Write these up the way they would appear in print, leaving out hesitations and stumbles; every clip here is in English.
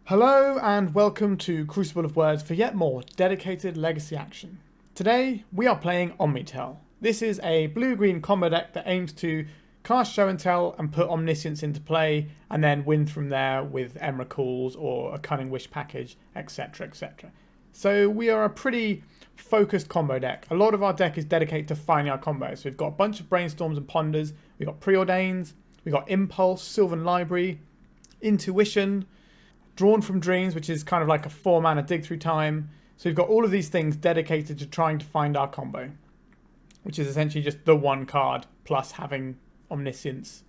Hello and welcome to Crucible of Words for yet more dedicated legacy action. Today we are playing Omni-TELL. This is a blue-green combo deck that aims to cast Show and Tell and put Omniscience into play and then win from there with Emrakuls or a Cunning Wish package, etc, etc. So we are a pretty focused combo deck. A lot of our deck is dedicated to finding our combos. So we've got a bunch of Brainstorms and Ponders, we've got Preordains, we've got Impulse, Sylvan Library, Intuition, Drawn from Dreams, which is kind of like a 4-mana dig through time. So we've got all of these things dedicated to trying to find our combo, which is essentially just the one card plus having Omniscience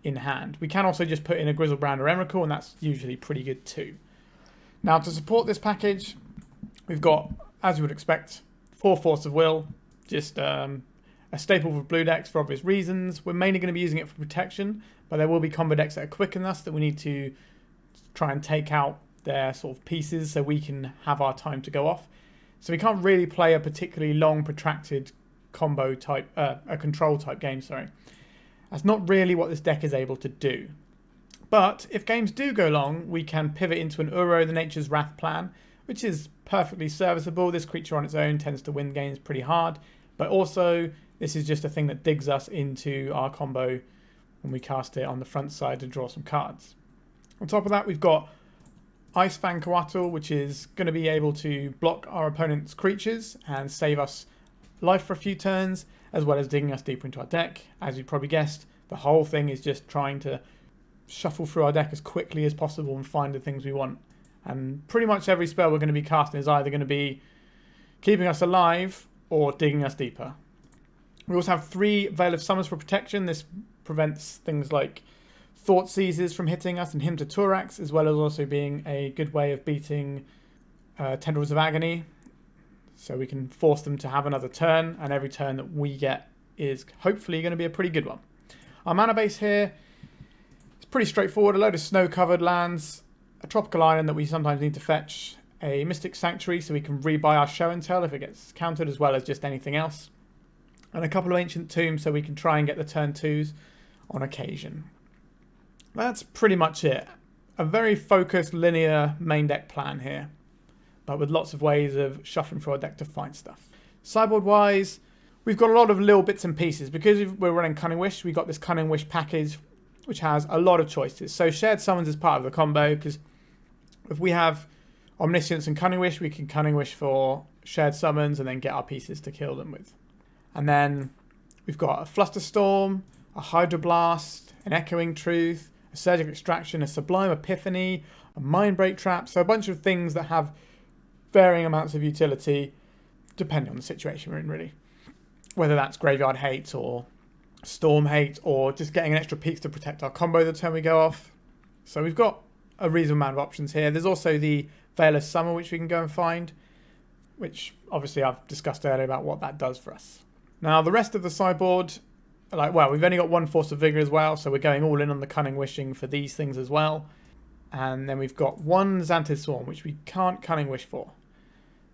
in hand. We can also just put in a Grizzlebrand or Emrakul, and that's usually pretty good too. Now, to support this package, we've got, as you would expect, 4 Force of Will, just a staple for blue decks for obvious reasons. We're mainly going to be using it for protection, but there will be combo decks that are quicker than us that we need to try and take out their sort of pieces so we can have our time to go off. So we can't really play a particularly long, protracted combo type, a control type game, sorry. That's not really what this deck is able to do. But if games do go long, we can pivot into an Uro, the Nature's Wrath plan, which is perfectly serviceable. This creature on its own tends to win games pretty hard, but also this is just a thing that digs us into our combo when we cast it on the front side to draw some cards. On top of that, we've got Ice Fang Coatl, which is going to be able to block our opponent's creatures and save us life for a few turns, as well as digging us deeper into our deck. As you probably guessed, the whole thing is just trying to shuffle through our deck as quickly as possible and find the things we want. And pretty much every spell we're going to be casting is either going to be keeping us alive or digging us deeper. We also have 3 Veil of Summers for protection. This prevents things like Thought Seizes from hitting us and Hymn to Turax, as well as also being a good way of beating Tendrils of Agony. So we can force them to have another turn, and every turn that we get is hopefully going to be a pretty good one. Our mana base here is pretty straightforward. A load of snow-covered lands, a tropical island that we sometimes need to fetch, a Mystic Sanctuary so we can rebuy our Show and Tell if it gets countered, as well as just anything else, and a couple of Ancient Tombs so we can try and get the turn 2s on occasion. That's pretty much it. A very focused, linear main deck plan here, but with lots of ways of shuffling through our deck to find stuff. Sideboard-wise, we've got a lot of little bits and pieces. Because we're running Cunning Wish, we've got this Cunning Wish package, which has a lot of choices. So Shared Summons is part of the combo, because if we have Omniscience and Cunning Wish, we can Cunning Wish for Shared Summons and then get our pieces to kill them with. And then we've got a Flusterstorm, a Hydroblast, an Echoing Truth, a Surgical Extraction, a Sublime Epiphany, a Mindbreak Trap. So a bunch of things that have varying amounts of utility depending on the situation we're in, really. Whether that's Graveyard Hate or Storm Hate or just getting an extra piece to protect our combo the turn we go off. So we've got a reasonable amount of options here. There's also the Veil of Summer, which we can go and find, which obviously I've discussed earlier about what that does for us. Now, the rest of the sideboard, we've only got 1 Force of Vigor as well, so we're going all in on the Cunning Wishing for these things as well. And then we've got 1 Xanthid Swarm, which we can't Cunning Wish for.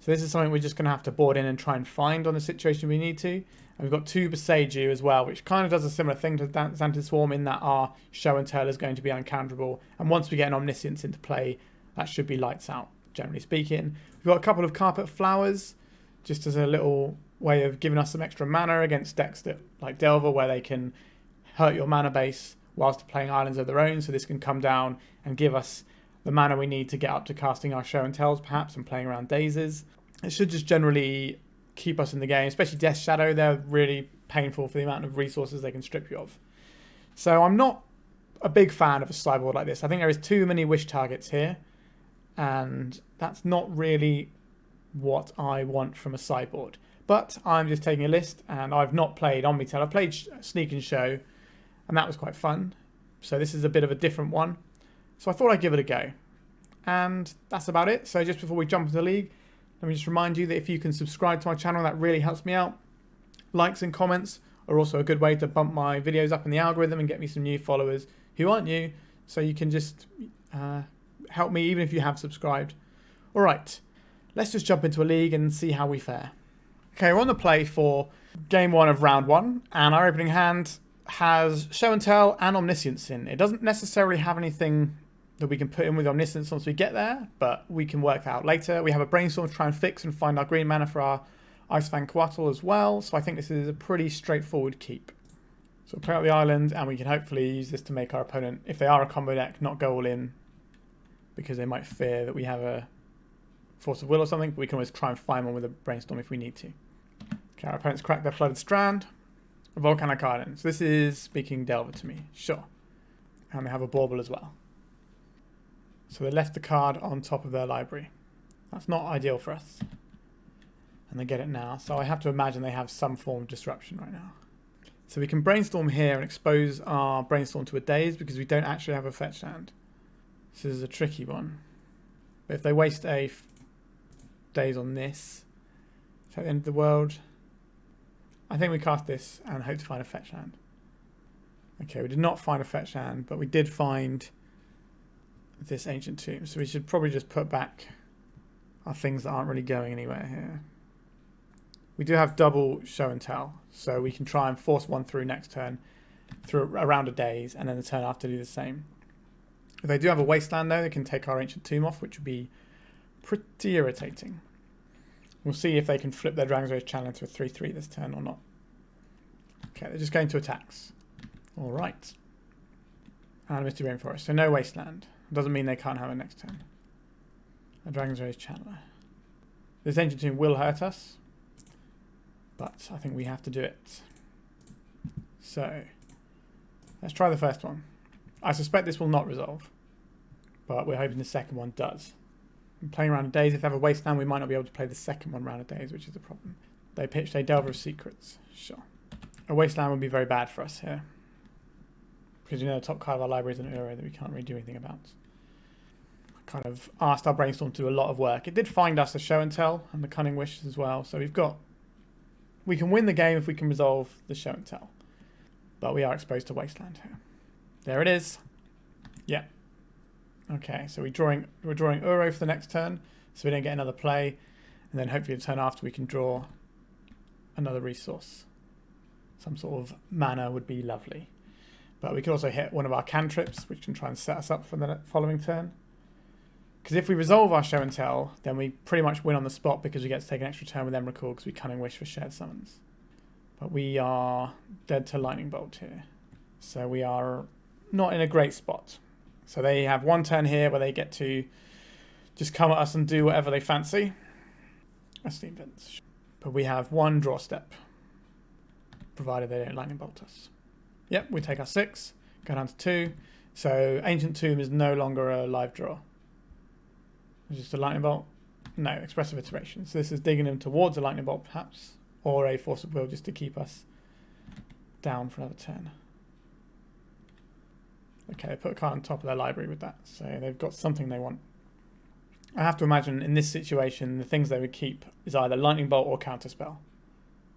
So this is something we're just going to have to board in and try and find on the situation we need to. And we've got 2 Boseiju as well, which kind of does a similar thing to Xanthid Swarm in that our Show and Tell is going to be uncounterable. And once we get an Omniscience into play, that should be lights out, generally speaking. We've got a couple of Carpet Flowers, just as a little way of giving us some extra mana against decks that like Delver, where they can hurt your mana base whilst playing islands of their own. So this can come down and give us the mana we need to get up to casting our Show and Tells perhaps and playing around Dazes. It should just generally keep us in the game, especially Death Shadow. They're really painful for the amount of resources they can strip you of. So I'm not a big fan of a sideboard like this. I think there is too many wish targets here, and that's not really what I want from a sideboard. But I'm just taking a list, and I've not played Omni-TELL. I played Sneak and Show, and that was quite fun. So this is a bit of a different one. So I thought I'd give it a go. And that's about it. So just before we jump into the league, let me just remind you that if you can subscribe to my channel, that really helps me out. Likes and comments are also a good way to bump my videos up in the algorithm and get me some new followers who aren't new. So you can just help me even if you have subscribed. All right, let's just jump into a league and see how we fare. Okay, we're on the play for game 1 of round 1, and our opening hand has Show and Tell and Omniscience in. It doesn't necessarily have anything that we can put in with Omniscience once we get there, but we can work that out later. We have a brainstorm to try and fix and find our green mana for our Ice Fang Coatl as well, so I think this is a pretty straightforward keep. So we'll play out the island, and we can hopefully use this to make our opponent, if they are a combo deck, not go all in, because they might fear that we have a Force of Will or something, but we can always try and find one with a brainstorm if we need to. Okay, our opponent's cracked their Flooded Strand, a Volcanic Island. So this is speaking Delver to me, sure. And they have a Bauble as well. So they left the card on top of their library. That's not ideal for us. And they get it now. So I have to imagine they have some form of disruption right now. So we can brainstorm here and expose our brainstorm to a Daze because we don't actually have a fetch land. This is a tricky one. But if they waste a Daze on this, it's at the end of the world. I think we cast this and hope to find a fetch land. Okay, we did not find a fetch land, but we did find this Ancient Tomb. So we should probably just put back our things that aren't really going anywhere here. We do have double Show and Tell, so we can try and force one through next turn, through around a Daze, and then the turn after do the same. If they do have a Wasteland though, they can take our Ancient Tomb off, which would be pretty irritating. We'll see if they can flip their Dragon's Rage Channel into a 3-3 this turn or not. Okay, they're just going to attacks. Alright. And a Misty Rainforest, so no Wasteland. Doesn't mean they can't have it next turn. A Dragon's Rage Channeler. This Ancient Tomb will hurt us, but I think we have to do it. So, let's try the first one. I suspect this will not resolve, but we're hoping the second one does. I'm playing around a Daze. If they have a Wasteland, we might not be able to play the second one round a Daze, which is a problem. They pitched a Delver of Secrets. Sure. A Wasteland would be very bad for us here, because the top card of our library is an Uro that we can't really do anything about. I kind of asked our brainstorm to do a lot of work. It did find us a Show and Tell and the Cunning Wish as well, so we can win the game if we can resolve the Show and Tell, but we are exposed to Wasteland here. There it is. Yeah. Okay, so we're drawing Uro for the next turn, so we don't get another play, and then hopefully the turn after we can draw another resource. Some sort of mana would be lovely. But we could also hit one of our cantrips, which can try and set us up for the following turn. Because if we resolve our Show and Tell, then we pretty much win on the spot because we get to take an extra turn with Emrakul because we Cunning Wish for shared summons. But we are dead to Lightning Bolt here. So we are not in a great spot. So they have one turn here where they get to just come at us and do whatever they fancy. A Steam Vents. But we have one draw step, provided they don't Lightning Bolt us. Yep, we take our 6, go down to 2. So Ancient Tomb is no longer a live draw. It's just a Lightning Bolt. No, Expressive Iteration. So this is digging them towards a Lightning Bolt perhaps, or a Force of Will just to keep us down for another turn. Okay, they put a card on top of their library with that, so they've got something they want. I have to imagine in this situation the things they would keep is either Lightning Bolt or Counterspell,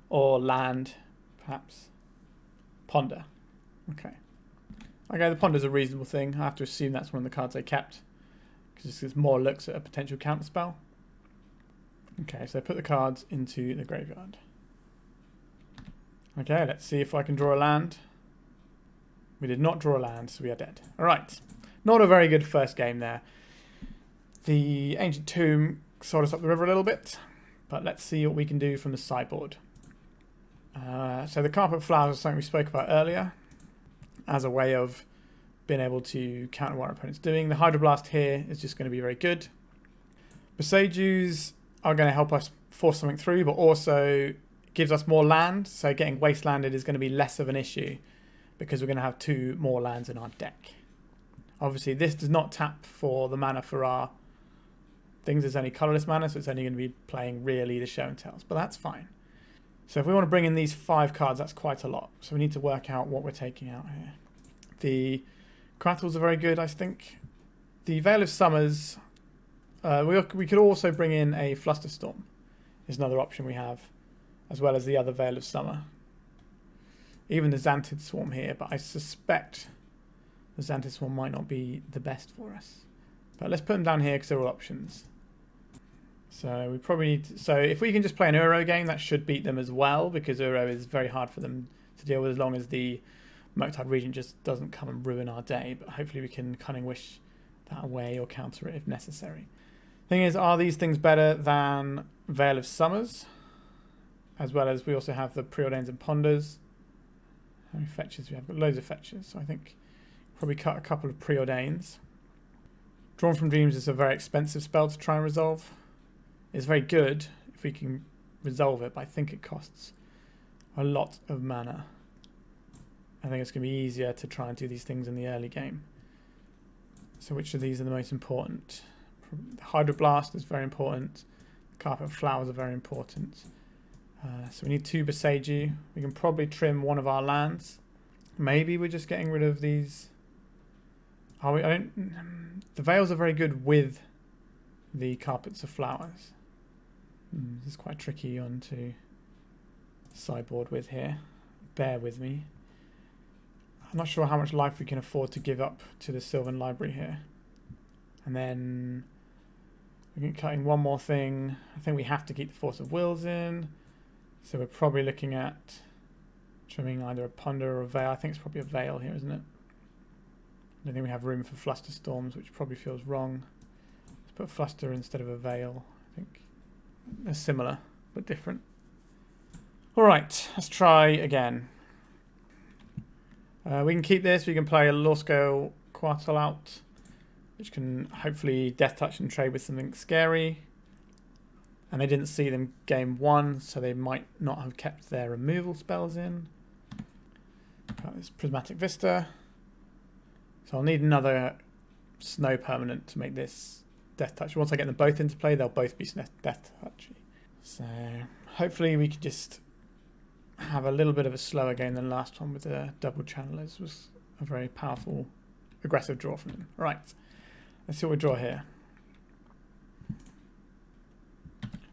or land perhaps. Ponder. Okay, the Ponder's a reasonable thing. I have to assume that's one of the cards they kept, because it's more looks at a potential counterspell. Okay, so they put the cards into the graveyard. Okay, let's see if I can draw a land. We did not draw a land, so we are dead. Alright, not a very good first game there. The Ancient Tomb sold us up the river a little bit, but let's see what we can do from the sideboard. So the Carpet Flowers is something we spoke about earlier as a way of being able to counter what our opponent's doing. The Hydroblast here is just going to be very good. Boseijus are going to help us force something through, but also gives us more land, so getting wastelanded is going to be less of an issue because we're going to have 2 more lands in our deck. Obviously this does not tap for the mana for our things. It's only colourless mana, so it's only going to be playing really the Show and Tells, but that's fine. So if we want to bring in these 5 cards, that's quite a lot. So we need to work out what we're taking out here. The Coatls are very good, I think. The Veil of Summers, we could also bring in a Flusterstorm, is another option we have, as well as the other Veil of Summer. Even the Xantid Swarm here, but I suspect the Xantid Swarm might not be the best for us. But let's put them down here because they're all options. So we probably need to, so if we can just play an Uro game, that should beat them as well, because Uro is very hard for them to deal with as long as the Murktide Regent just doesn't come and ruin our day. But hopefully we can Cunning Wish that away or counter it if necessary. Thing is, are these things better than Veil of Summers? As well as we also have the Preordains and Ponders. How many fetches we have? Got loads of fetches, so I think probably cut a couple of Preordains. Drawn from Dreams is a very expensive spell to try and resolve. It's very good if we can resolve it, but I think it costs a lot of mana. I think it's going to be easier to try and do these things in the early game. So which of these are the most important? The Hydroblast is very important. Carpet of Flowers are very important. So we need 2 Boseiju. We can probably trim one of our lands. Maybe we're just getting rid of these. Are we? The Veils are very good with the Carpets of Flowers. This is quite tricky on to sideboard with here. Bear with me. I'm not sure how much life we can afford to give up to the Sylvan Library here. And then we're cutting one more thing. I think we have to keep the Force of Wills in. So we're probably looking at trimming either a Ponder or a Veil. I think it's probably a Veil here, isn't it? I don't think we have room for Flusterstorms, which probably feels wrong. Let's put Fluster instead of a Veil. I think they're similar, but different. Alright, let's try again. We can keep this. We can play a Law Scale Quartal out, which can hopefully Death Touch and trade with something scary. And they didn't see them game 1, so they might not have kept their removal spells in. Got this Prismatic Vista. So I'll need another Snow permanent to make this Death Touch. Once I get them both into play, they'll both be Death Touchy. So hopefully we could just have a little bit of a slower game than last one with the double channelers. Was a very powerful, aggressive draw from them. Right, let's see what we draw here.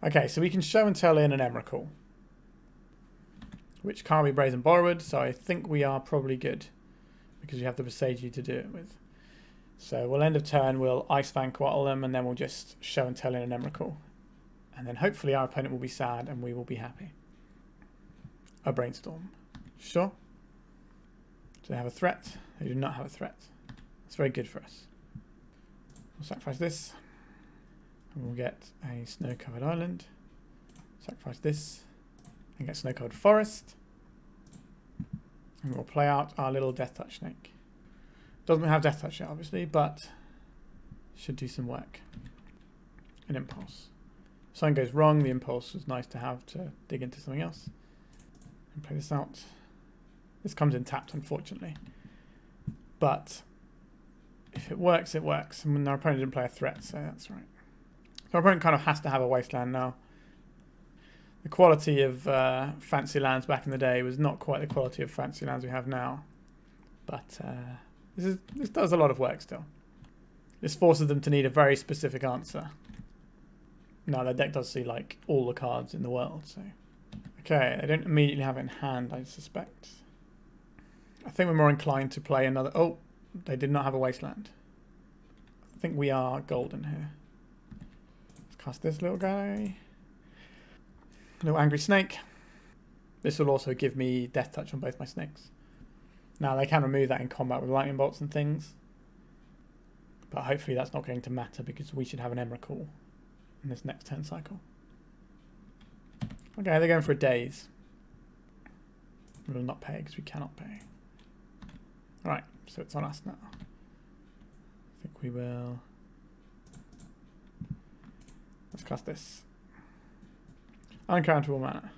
Okay, so we can show and tell in an Emrakul, which can't be Brazen Borrowed, so I think we are probably good because we have the Boseiju to do it with. So we'll end of turn, we'll Ice Fang Quartal them, and then we'll just show and tell in an Emrakul. And then hopefully our opponent will be sad and we will be happy. A Brainstorm. Sure. Do they have a threat? They do not have a threat. That's very good for us. We'll sacrifice this. And we'll get a Snow-Covered Island. Sacrifice this. And get Snow-Covered Forest. And we'll play out our little Death Touch snake. Doesn't have Death Touch yet, obviously, but should do some work. An Impulse. If something goes wrong, the Impulse was nice to have to dig into something else. And play this out. This comes in tapped, unfortunately. But if it works, it works. I mean, our opponent didn't play a threat, so that's right. So our opponent kind of has to have a Wasteland now. The quality of fancy lands back in the day was not quite the quality of fancy lands we have now. But this does a lot of work still. This forces them to need a very specific answer. Now their deck does see like all the cards in the world, so. Okay, they don't immediately have it in hand, I suspect. I think we're more inclined to play another... Oh, they did not have a Wasteland. I think we are golden here. Let's cast this little guy. Little Angry Snake. This will also give me Death Touch on both my snakes. Now, they can remove that in combat with Lightning Bolts and things. But hopefully that's not going to matter because we should have an Emrakul in this next turn cycle. Okay, they're going for a Daze. We will not pay because we cannot pay. Alright, so it's on us now. I think we will... Let's cast this. Uncounterable mana.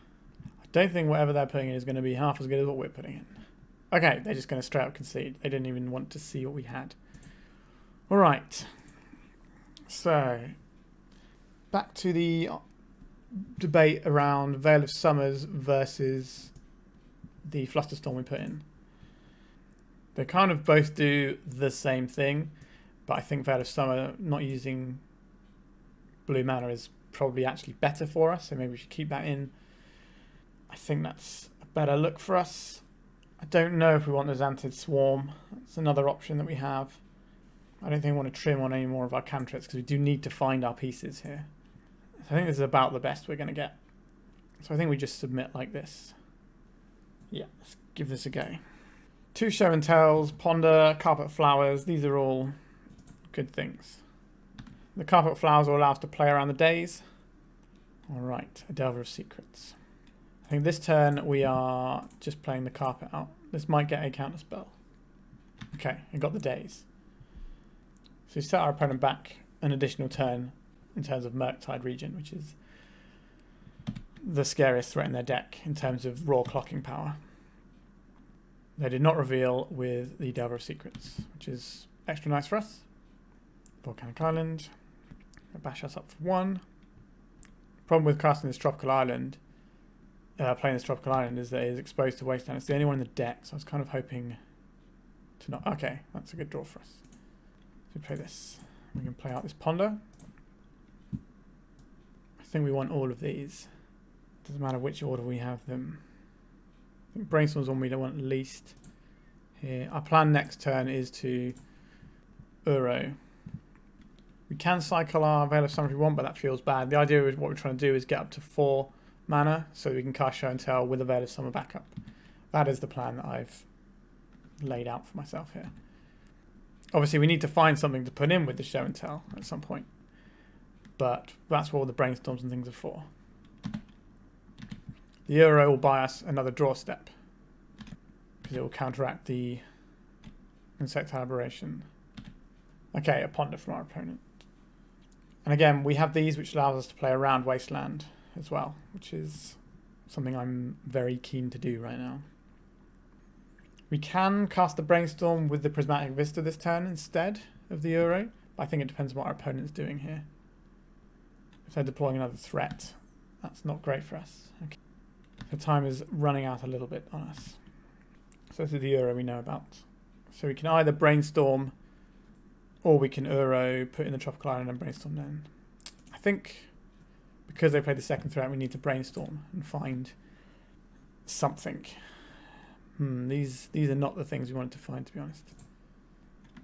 I don't think whatever they're putting in is going to be half as good as what we're putting in. Okay, they're just going to straight up concede. They didn't even want to see what we had. Alright. So, back to the debate around Veil of Summers versus the Flusterstorm we put in. They kind of both do the same thing, but I think Veil of Summer not using blue mana is probably actually better for us, so maybe we should keep that in. I think that's a better look for us. I don't know if we want the Xanthid Swarm. That's another option that we have. I don't think we want to trim on any more of our cantrips because we do need to find our pieces here. So I think this is about the best we're going to get. So I think we just submit like this. Yeah, let's give this a go. 2 Show and Tells, Ponder, Carpet Flowers. These are all good things. The Carpet of Flowers will allow us to play around the days. Alright, a Delver of Secrets. I think this turn we are just playing the Carpet out. This might get a counter spell. Okay, I got the days. So we set our opponent back an additional turn in terms of Murktide region, which is the scariest threat in their deck in terms of raw clocking power. They did not reveal with the Delver of Secrets, which is extra nice for us. Volcanic Island. Bash us up for 1. Problem with casting this Tropical Island, playing this Tropical Island, is that it is exposed to Wasteland. It's the only one in the deck, so I was kind of hoping to not... Okay, that's a good draw for us. So we play this. We can play out this Ponder. I think we want all of these. Doesn't matter which order we have them. I think Brainstorm's one we don't want least here. Our plan next turn is to Uro. We can cycle our Veil of Summer if we want, but that feels bad. The idea is what we're trying to do is get up to 4 mana so we can cast Show and Tell with a Veil of Summer backup. That is the plan that I've laid out for myself here. Obviously, we need to find something to put in with the Show and Tell at some point. But that's what all the Brainstorms and things are for. The Uro will buy us another draw step, because it will counteract the Insectile Aberration. Okay, a Ponder from our opponent. And again, we have these which allows us to play around Wasteland as well, which is something I'm very keen to do right now. We can cast the Brainstorm with the Prismatic Vista this turn instead of the Uro, but I think it depends on what our opponent's doing here. If they're deploying another threat, that's not great for us. Okay. The time is running out a little bit on us. So this is the Uro we know about. So we can either Brainstorm, or we can Uro, put in the Tropical Island and Brainstorm then. I think because they played the second threat, we need to Brainstorm and find something. These are not the things we wanted to find, to be honest.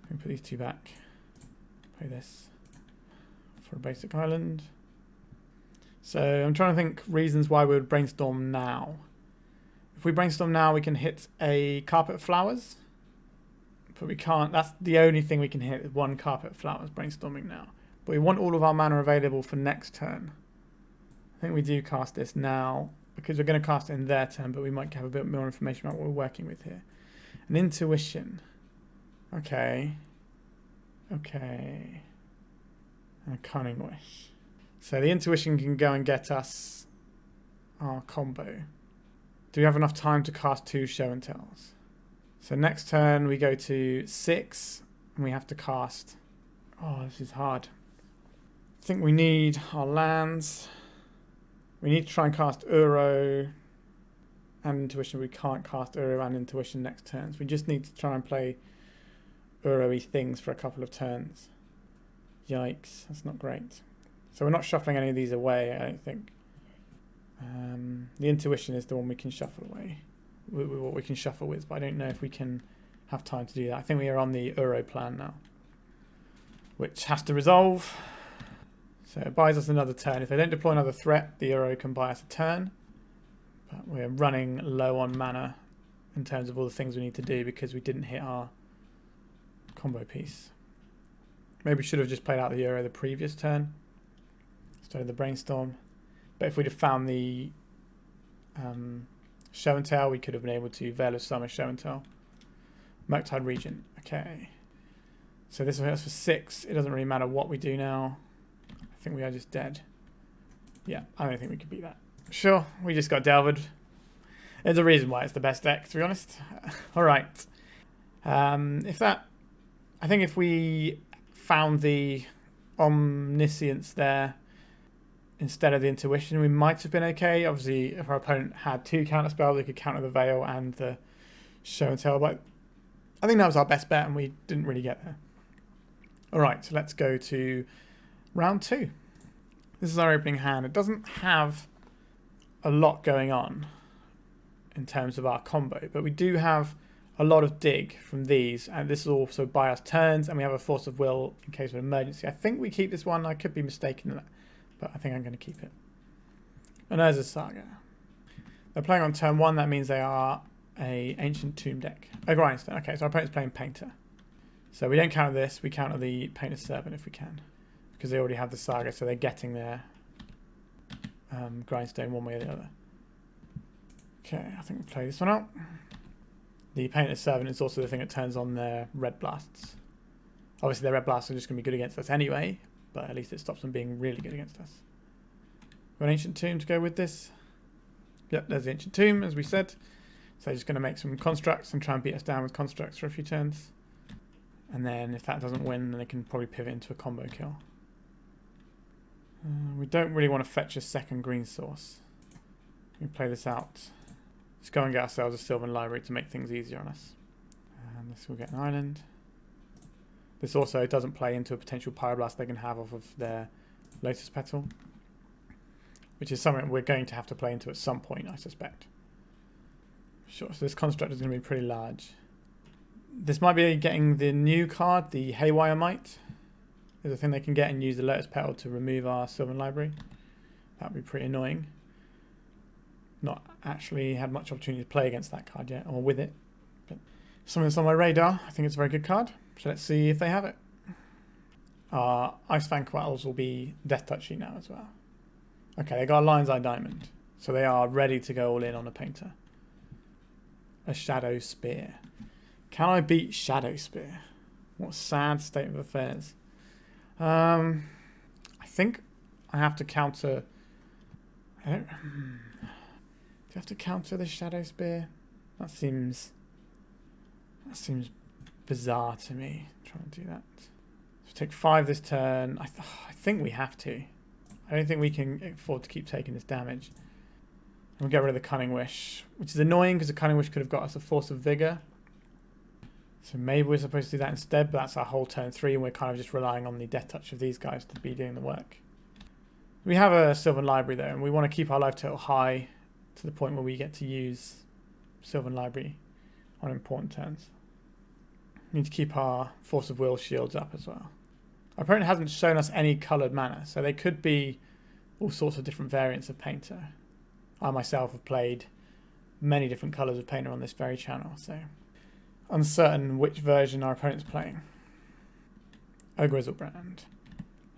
Let me put these 2 back. Play this for a basic island. So I'm trying to think reasons why we would Brainstorm now. If we Brainstorm now, we can hit a Carpet of Flowers. But we can't. That's the only thing we can hit is 1 Carpet of Flowers Brainstorming now. But we want all of our mana available for next turn. I think we do cast this now because we're going to cast it in their turn, but we might have a bit more information about what we're working with here. An Intuition. Okay. Okay. And a Cunning Wish. So the Intuition can go and get us our combo. Do we have enough time to cast 2 Show and Tells? So next turn we go to 6 and we have to cast... Oh, this is hard. I think we need our lands. We need to try and cast Uro and Intuition. We can't cast Uro and Intuition next turn. So we just need to try and play Uro-y things for a couple of turns. Yikes, that's not great. So we're not shuffling any of these away, I don't think. The Intuition is the one we can shuffle away. What we can shuffle with, but I don't know if we can have time to do that. I think we are on the Uro plan now, which has to resolve. So it buys us another turn. If they don't deploy another threat, the Uro can buy us a turn. But we're running low on mana in terms of all the things we need to do because we didn't hit our combo piece. Maybe we should have just played out the Uro the previous turn instead of the Brainstorm. But if we'd have found the Show and Tell, we could have been able to Veil of Summer, Show and Tell. Murktide region. Okay. So this will hit us for 6. It doesn't really matter what we do now. I think we are just dead. Yeah, I don't think we could beat that. Sure, we just got Delvered. There's a reason why it's the best deck, to be honest. Alright. I think if we found the Omniscience there instead of the Intuition, we might have been okay. Obviously, if our opponent had 2 counter spells, we could counter the Veil and the Show and Tell. But I think that was our best bet, and we didn't really get there. Alright, so let's go to round 2. This is our opening hand. It doesn't have a lot going on in terms of our combo, but we do have a lot of dig from these, and this will also buy us turns, and we have a Force of Will in case of an emergency. I think we keep this one. I could be mistaken in that, but I think I'm going to keep it. And there's a Saga. They're playing on turn 1. That means they are a Ancient Tomb deck. Oh, Grindstone. Okay, so our opponent's playing Painter. So we don't counter this, we counter the Painter's Servant if we can. Because they already have the Saga, so they're getting their grindstone one way or the other. Okay, I think we'll play this one out. The Painter's Servant is also the thing that turns on their red blasts. Obviously their red blasts are just going to be good against us anyway, but at least it stops them being really good against us. Got an Ancient Tomb to go with this. Yep, there's the Ancient Tomb, as we said. So just going to make some constructs and try and beat us down with constructs for a few turns. And then if that doesn't win, then they can probably pivot into a combo kill. We don't really want to fetch a second green source. We play this out. Let's go and get ourselves a Sylvan Library to make things easier on us. And this will get an island. This also doesn't play into a potential Pyroblast they can have off of their Lotus Petal, which is something we're going to have to play into at some point, I suspect. Sure, so this construct is going to be pretty large. This might be getting the new card, the Haywire Might. There's a thing they can get and use the Lotus Petal to remove our Sylvan Library. That would be pretty annoying. Not actually had much opportunity to play against that card yet, or with it. But something that's on my radar. I think it's a very good card. So let's see if they have it. Our Ice Fang Quattles will be Death Touchy now as well. Okay, they got a Lion's Eye Diamond. So they are ready to go all in on a Painter. A Shadow Spear. Can I beat Shadow Spear? What a sad state of affairs. I think I have to counter... Do you have to counter the Shadow Spear? That seems bizarre to me, trying to do that. So take 5 this turn. I think we have to. I don't think we can afford to keep taking this damage. And we'll get rid of the Cunning Wish, which is annoying because the Cunning Wish could have got us a Force of Vigor. So maybe we're supposed to do that instead, but that's our whole turn 3 and we're kind of just relying on the Death Touch of these guys to be doing the work. We have a Sylvan Library though, and we want to keep our life total high to the point where we get to use Sylvan Library on important turns. We need to keep our Force of Will shields up as well. Our opponent hasn't shown us any coloured mana, so they could be all sorts of different variants of Painter. I myself have played many different colours of Painter on this very channel, so uncertain which version our opponent's playing. A Grizzlebrand.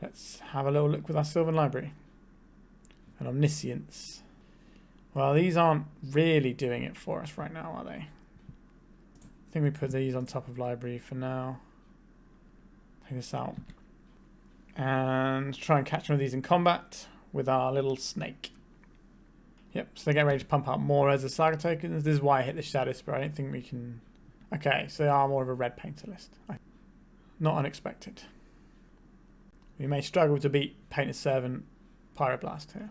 Let's have a little look with our Sylvan Library. An Omniscience. Well, these aren't really doing it for us right now, are they? I think we put these on top of Library for now. Take this out. And try and catch one of these in combat with our little snake. Yep, so they get ready to pump out more as a Saga tokens. This is why I hit the Shadow Spear. I don't think we can... Okay, so they are more of a red Painter list. Not unexpected. We may struggle to beat Painter's Servant Pyroblast here.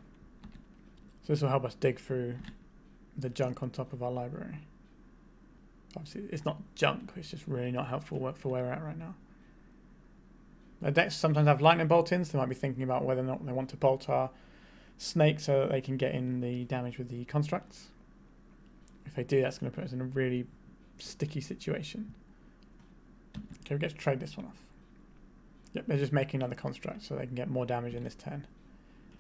So this will help us dig through the junk on top of our library. Obviously, it's not junk. It's just really not helpful for where we're at right now. Their decks sometimes have Lightning Bolt in, so they might be thinking about whether or not they want to bolt our snake so that they can get in the damage with the constructs. If they do, that's going to put us in a really sticky situation. Okay, we get to trade this one off. Yep, they're just making another construct so they can get more damage in this turn.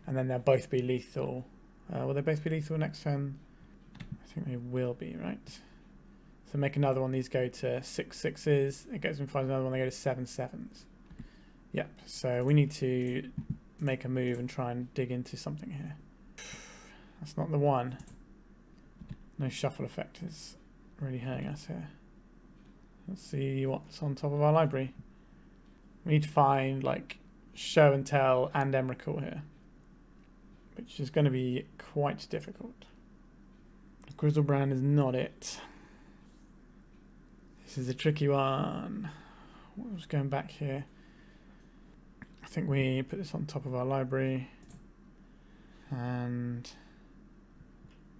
And then they'll both be lethal. Will they both be lethal next turn? I think they will be, right? So make another one. These go to 6/6s. It goes and finds another one. They go to 7/7s. Yep, so we need to make a move and try and dig into something here. That's not the one. No shuffle effect is really hurting us here. Let's see what's on top of our library. We need to find like Show and Tell and Emrakul here, which is going to be quite difficult. Grizzlebrand is not it. This is a tricky one. What was going back here? I think we put this on top of our library, and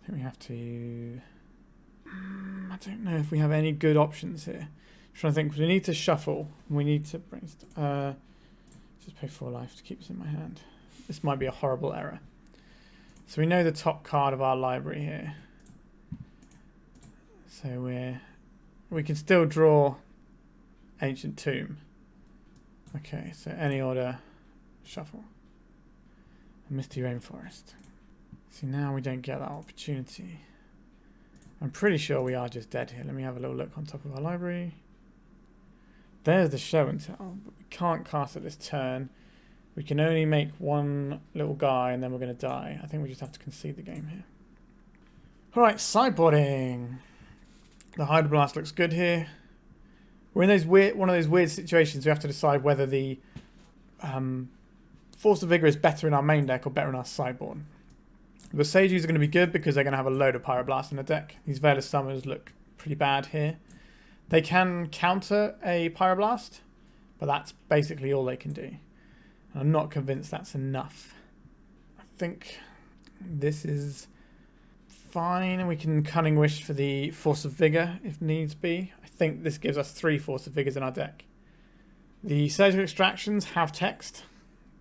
I think we have to... I don't know if we have any good options here. I'm trying to think, because we need to shuffle. We need to bring... just pay 4 life to keep this in my hand. This might be a horrible error. So we know the top card of our library here. So we can still draw Ancient Tomb. Okay, so any order, shuffle. Misty Rainforest. See, now we don't get that opportunity. I'm pretty sure we are just dead here. Let me have a little look on top of our library. There's the show and tell, but we can't cast it this turn. We can only make one little guy and then we're going to die. I think we just have to concede the game here. Alright, sideboarding. The Hydroblast looks good here. We're in one of those weird situations we have to decide whether the Force of Vigor is better in our main deck or better in our sideboard. The Seijus are going to be good because they're going to have a load of Pyroblast in the deck. These Veil of Summers look pretty bad here. They can counter a Pyroblast, but that's basically all they can do. And I'm not convinced that's enough. I think this is fine, and we can Cunning Wish for the Force of Vigor if needs be. I think this gives us 3 Force of Vigors in our deck. The Surgical Extractions have text,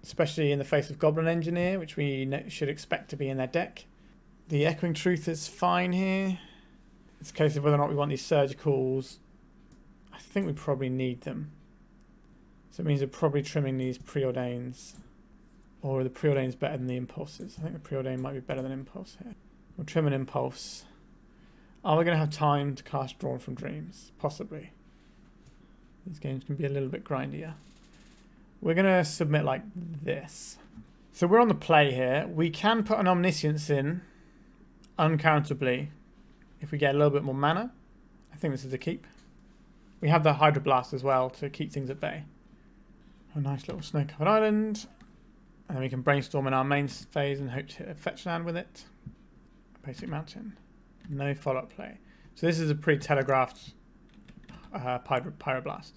especially in the face of Goblin Engineer, which we should expect to be in their deck. The Echoing Truth is fine here. It's a case of whether or not we want these Surgicals. I think we probably need them. So it means we're probably trimming these Preordains. Or the Preordain's better than the Impulses. I think the Preordain might be better than Impulse here. We'll trim an Impulse. Are we going to have time to cast Drawn from Dreams? Possibly. These games can be a little bit grindier. We're going to submit like this. So we're on the play here. We can put an Omniscience in uncountably if we get a little bit more mana. I think this is a keep. We have the Hydroblast as well to keep things at bay. A nice little snow-covered island. And then we can brainstorm in our main phase and hope to hit a fetch land with it. Basic Mountain. No follow-up play. So this is a pre-telegraphed Pyroblast.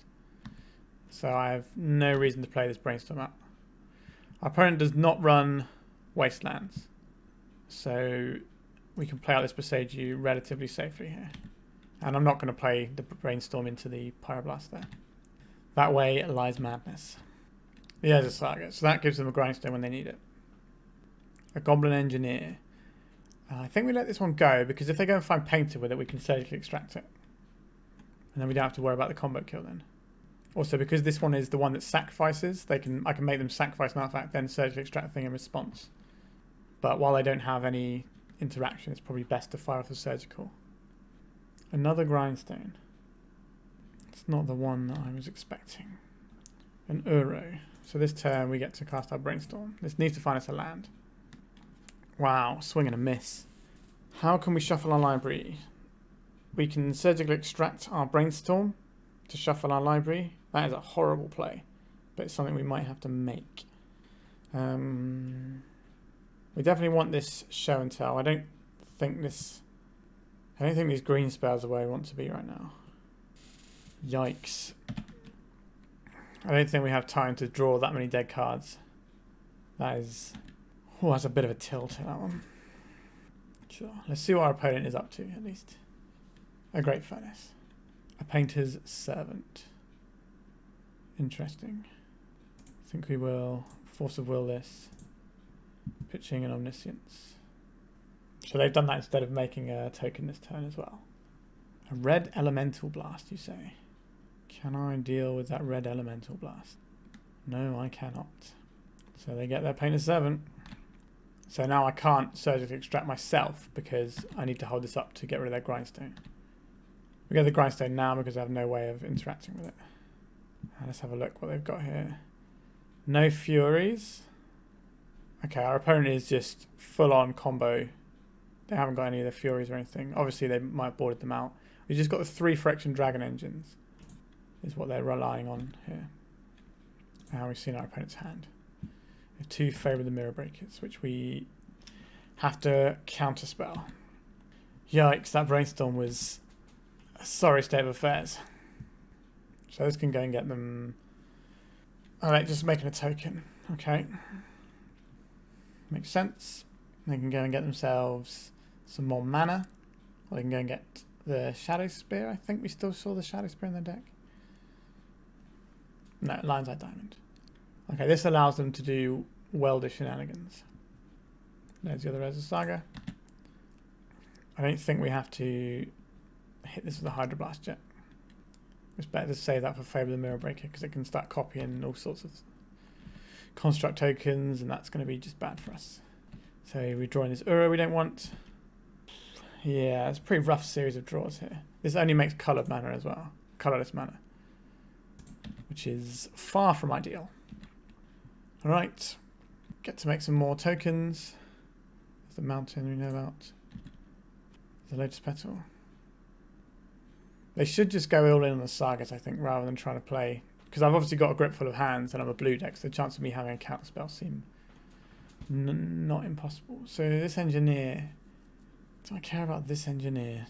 So I have no reason to play this brainstorm up. Our opponent does not run Wastelands. So we can play out this Boseiju relatively safely here. And I'm not going to play the brainstorm into the Pyroblast there. That way lies madness. The Urza Saga. So that gives them a grindstone when they need it. A Goblin Engineer. I think we let this one go because if they go and find Painter with it, we can surgically extract it. And then we don't have to worry about the combo kill then. Also, because this one is the one that sacrifices, I can make them sacrifice an artifact, then surgically extract the thing in response. But while they don't have any interaction, it's probably best to fire off the surgical. Another grindstone. It's not the one that I was expecting. An Uro. So this turn we get to cast our Brainstorm. This needs to find us a land. Wow, swing and a miss. How can we shuffle our library? We can surgically extract our Brainstorm to shuffle our library. That is a horrible play, but it's something we might have to make. We definitely want this show and tell. I don't think these green spells are where we want to be right now. Yikes. I don't think we have time to draw that many dead cards. That's a bit of a tilt to that one. Sure. Let's see what our opponent is up to, at least. A Great Furnace. A Painter's Servant. Interesting. I think we will Force of Will this. Pitching an Omniscience. So they've done that instead of making a token this turn as well. A Red Elemental Blast, you say? Can I deal with that Red Elemental Blast? No, I cannot. So they get their Painter's Servant. So now I can't surgically extract myself because I need to hold this up to get rid of their grindstone. We get the grindstone now because I have no way of interacting with it. Let's have a look what they've got here. No Furies. Okay, our opponent is just full-on combo. They haven't got any of the Furies or anything. Obviously, they might have boarded them out. We've just got the 3 Friction Dragon Engines. Is what they're relying on here. Now we've seen our opponent's hand. We have 2 Favor the Mirror Breakers, which we have to counterspell. Yikes, that Brainstorm was a sorry state of affairs. So this can go and get them... Alright, just making a token. Okay. Makes sense. They can go and get themselves some more mana. Or they can go and get the Shadow Spear. I think we still saw the Shadow Spear in their deck. No, Lion's Eye Diamond. Okay, this allows them to do Welder shenanigans. There's the other Urza Saga. I don't think we have to hit this with a Hydroblast yet. It's better to save that for Favor the Mirror Breaker because it can start copying all sorts of construct tokens and that's going to be just bad for us. So we draw in this Uro we don't want. Yeah, it's a pretty rough series of draws here. This only makes coloured mana as well. Colourless mana. which is far from ideal. All right, get to make some more tokens. There's the mountain we know about. The Lotus Petal. They should just go all in on the Sagas, I think, rather than trying to play. Because I've obviously got a grip full of hands and I'm a blue deck, so the chance of me having a counter spell seem not impossible. So this engineer. Do I care about this engineer?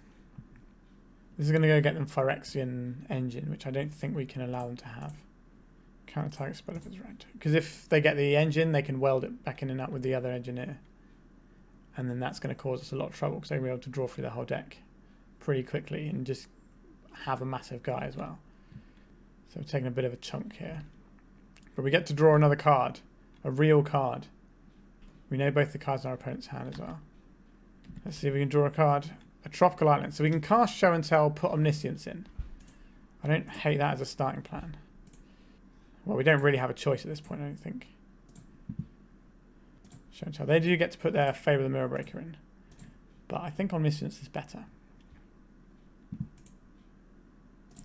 This is going to go get them Phyrexian engine, which I don't think we can allow them to have. Counter target spell if it's right. Because if they get the engine, they can weld it back in and out with the other engineer. And then that's going to cause us a lot of trouble because they'll be able to draw through the whole deck pretty quickly and just have a massive guy as well. So we're taking a bit of a chunk here. But we get to draw another card. A real card. We know both the cards in our opponent's hand as well. Let's see if we can draw a card. A Tropical Island. So we can cast Show and Tell, put Omniscience in. I don't hate that as a starting plan. Well, we don't really have a choice at this point, I don't think. Show and Tell. They do get to put their Favour of the Mirror Breaker in. But I think Omniscience is better.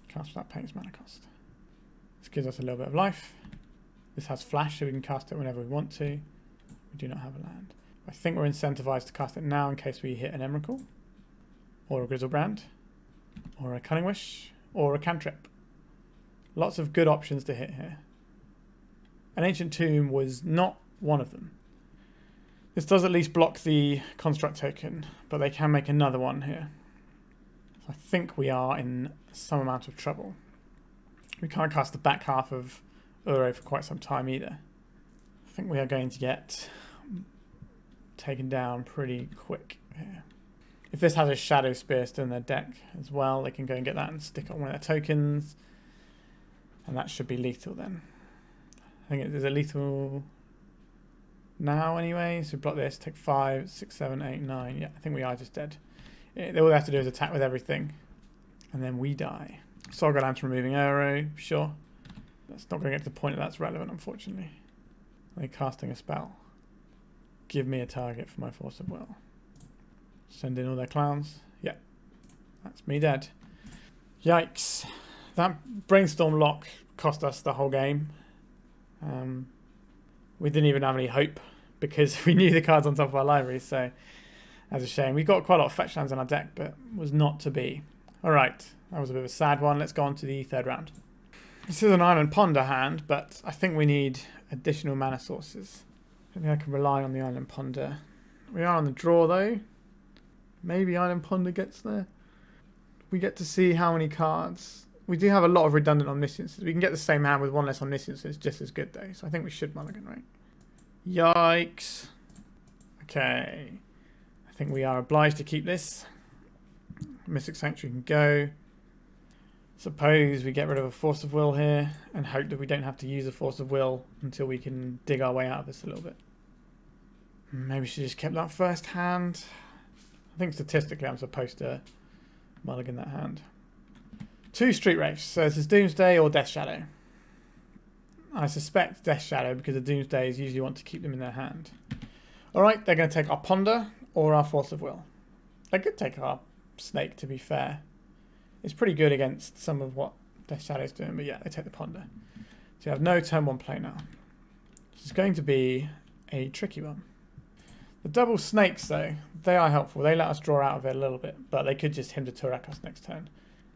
Cast without paying its mana cost. This gives us a little bit of life. This has Flash, so we can cast it whenever we want to. We do not have a land. I think we're incentivized to cast it now in case we hit an Emrakul, or a Grizzlebrand, or a Cunning Wish, or a Cantrip. Lots of good options to hit here. An Ancient Tomb was not one of them. This does at least block the Construct token, but they can make another one here. So I think we are in some amount of trouble. We can't cast the back half of Uro for quite some time either. I think we are going to get taken down pretty quick here. If this has a Shadow Spear still in their deck as well, they can go and get that and stick it on one of their tokens. And that should be lethal then. I think it is a lethal now anyway. So block this, take 5, 6, 7, 8, 9. Yeah, I think we are just dead. All they have to do is attack with everything. And then we die. Saga Lantern removing Uro, sure. That's not going to get to the point that that's relevant, unfortunately. They're casting a spell. Give me a target for my Force of Will. Send in all their clowns. Yeah, that's me dead. Yikes. That Brainstorm lock cost us the whole game. We didn't even have any hope because we knew the cards on top of our library, so that's a shame. We got quite a lot of fetch lands on our deck, but was not to be. Alright, that was a bit of a sad one. Let's go on to the third round. This is an Island Ponder hand, but I think we need additional mana sources. I think I can rely on the Island Ponder. We are on the draw though. Maybe Island Ponder gets there. We get to see how many cards. We do have a lot of redundant Omnisciences. We can get the same hand with one less Omniscience. It's just as good though. So I think we should mulligan, right? Yikes. Okay. I think we are obliged to keep this. Mystic Sanctuary can go. Suppose we get rid of a Force of Will here and hope that we don't have to use a Force of Will until we can dig our way out of this a little bit. Maybe we should just keep that first hand. I think statistically I'm supposed to mulligan that hand. 2 Street Wraiths. So this is Doomsday or Death Shadow. I suspect Death Shadow because the Doomsdays usually want to keep them in their hand. Alright, they're going to take our Ponder or our Force of Will. They could take our Snake, to be fair. It's pretty good against some of what Death Shadow's doing, but yeah, they take the Ponder. So you have no turn 1 play now. This is going to be a tricky one. The double Snakes, though, they are helpful. They let us draw out of it a little bit, but they could just Hymn to Turak us next turn.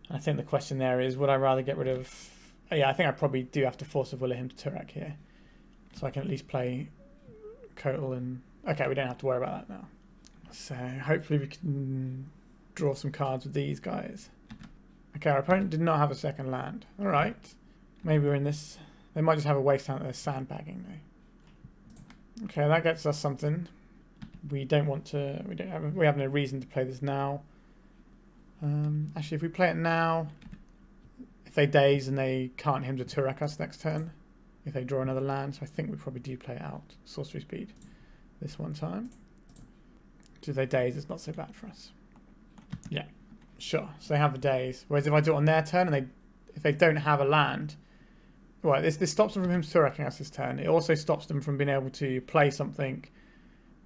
And I think the question there is, would I rather get rid of... Yeah, I think I probably do have to Force of Will Hymn to Turak here. So I can at least play Kotal and... Okay, we don't have to worry about that now. So hopefully we can draw some cards with these guys. Okay, our opponent did not have a second land. Alright. Maybe we're in this... They might just have a wasteland that they're sandbagging, though. Okay, that gets us something. We don't want to... We have no reason to play this now. Actually, if we play it now... If they daze and they can't Hymn to Turak us next turn, if they draw another land, so I think we probably do play it out. Sorcery speed this one time. If they daze, it's not so bad for us. Yeah, sure. So they have the daze. Whereas if I do it on their turn and if they don't have a land, well, this stops them from Hymn to Turaking us this turn. It also stops them from being able to play something,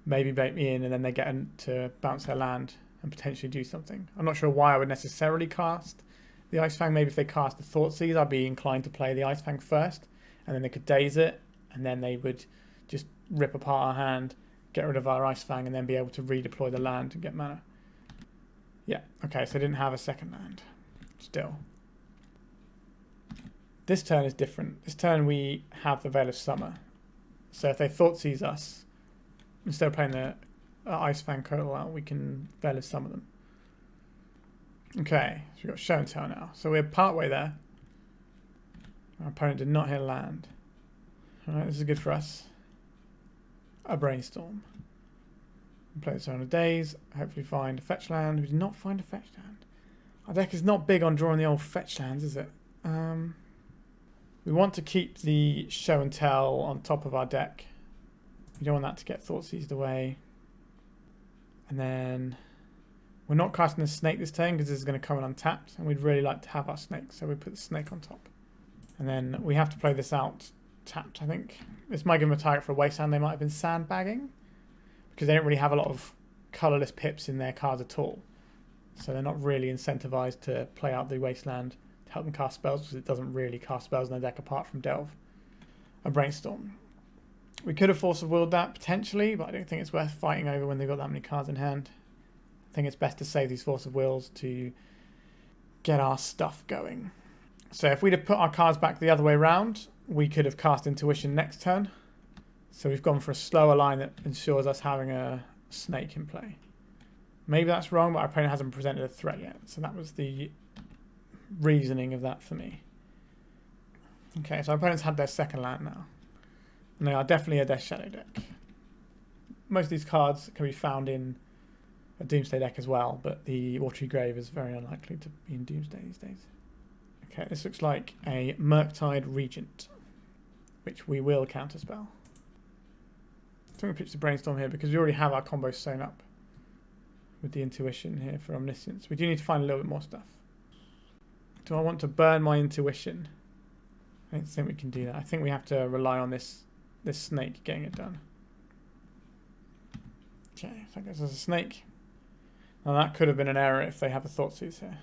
maybe bait me in, and then they get to bounce their land and potentially do something. I'm not sure why I would necessarily cast the Ice Fang. Maybe if they cast the Thoughtseize, I'd be inclined to play the Ice Fang first, and then they could daze it, and then they would just rip apart our hand, get rid of our Ice Fang, and then be able to redeploy the land and get mana. Yeah, okay, so they didn't have a second land. Still. This turn is different. This turn we have the Veil of Summer. So if they Thoughtseize us, instead of playing the Ice Fang Coatl out, we can Veil of Summer them. Okay, so we've got Show and Tell now. So we're partway there. Our opponent did not hit a land. Alright, this is good for us. A Brainstorm. Play this around a days. Hopefully find a fetch land. We did not find a fetch land. Our deck is not big on drawing the old fetch lands, is it? We want to keep the Show and Tell on top of our deck. We don't want that to get Thoughtseized away. And then we're not casting the Snake this turn because this is going to come in untapped, and we'd really like to have our Snake, so we put the Snake on top. And then we have to play this out tapped, I think. This might give them a target for a wasteland. They might have been sandbagging because they don't really have a lot of colourless pips in their cards at all. So they're not really incentivized to play out the wasteland to help them cast spells, because it doesn't really cast spells in their deck apart from Delve. A Brainstorm. We could have Force of Willed that potentially, but I don't think it's worth fighting over when they've got that many cards in hand. I think it's best to save these Force of Wills to get our stuff going. So if we'd have put our cards back the other way around, we could have cast Intuition next turn. So we've gone for a slower line that ensures us having a Snake in play. Maybe that's wrong, but our opponent hasn't presented a threat yet. So that was the reasoning of that for me. Okay, so our opponents had their second land now. And they are definitely a Death Shadow deck. Most of these cards can be found in a Doomsday deck as well, but the Watery Grave is very unlikely to be in Doomsday these days. Okay, this looks like a Murktide Regent, which we will counterspell. I'm going to pitch the Brainstorm here because we already have our combo sewn up with the Intuition here for Omniscience. We do need to find a little bit more stuff. Do I want to burn my Intuition? I don't think we can do that. I think we have to rely on this Snake getting it done. Okay, so I guess there's a Snake. Now that could have been an error if they have a Thoughtseize here.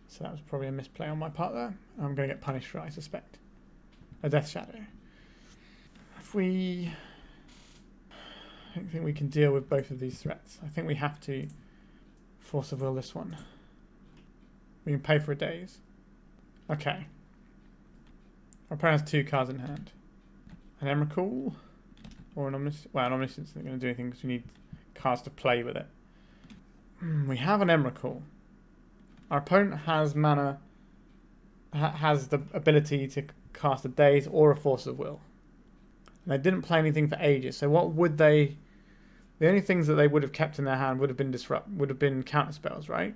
So that was probably a misplay on my part there. I'm going to get punished for it, I suspect. A Death Shadow. If we... I don't think we can deal with both of these threats. I think we have to Force of Will this one. We can pay for a daze. Okay. Our opponent has two cards in hand. An Emrakul or an Omniscience. Well, an Omniscience isn't going to do anything because we need cards to play with it. We have an Emrakul. Our opponent has mana, has the ability to cast a daze or a Force of Will. And they didn't play anything for ages. So what would they? The only things that they would have kept in their hand would have been counter spells, right?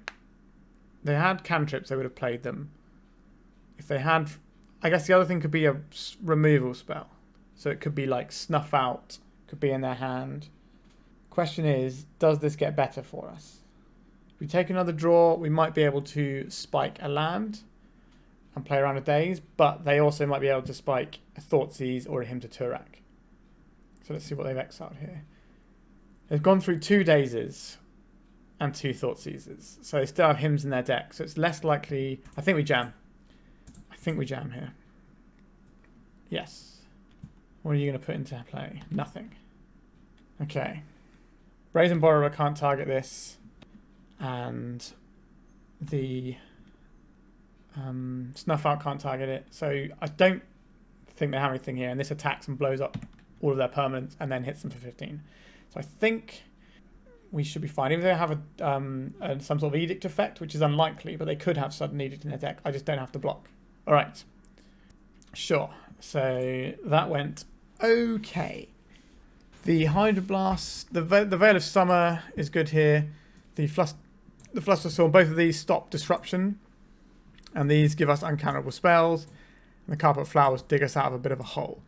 They had cantrips, they would have played them. If they had, I guess the other thing could be a removal spell. So it could be like Snuff Out, could be in their hand. Question is, does this get better for us? If we take another draw, we might be able to spike a land and play around a daze, but they also might be able to spike a Thoughtseize or a Hymn to Turak. So let's see what they've exiled here. They've gone through 2 dazes and 2 Thoughtseizes. So they still have hymns in their deck. So it's less likely... I think we jam. I think we jam here. Yes. What are you going to put into play? Nothing. Okay. Brazen Borrower can't target this. And the Snuff Out can't target it. So I don't think they have anything here. And this attacks and blows up all of their permanents and then hits them for 15. So I think we should be fine. Even though they have some sort of edict effect, which is unlikely, but they could have sudden edict in their deck. I just don't have to block. All right. Sure. So that went okay. The Hydroblast, the Veil of Summer is good here. The Flusterstorm, both of these stop disruption. And these give us uncounterable spells. And the Carpet Flowers dig us out of a bit of a hole.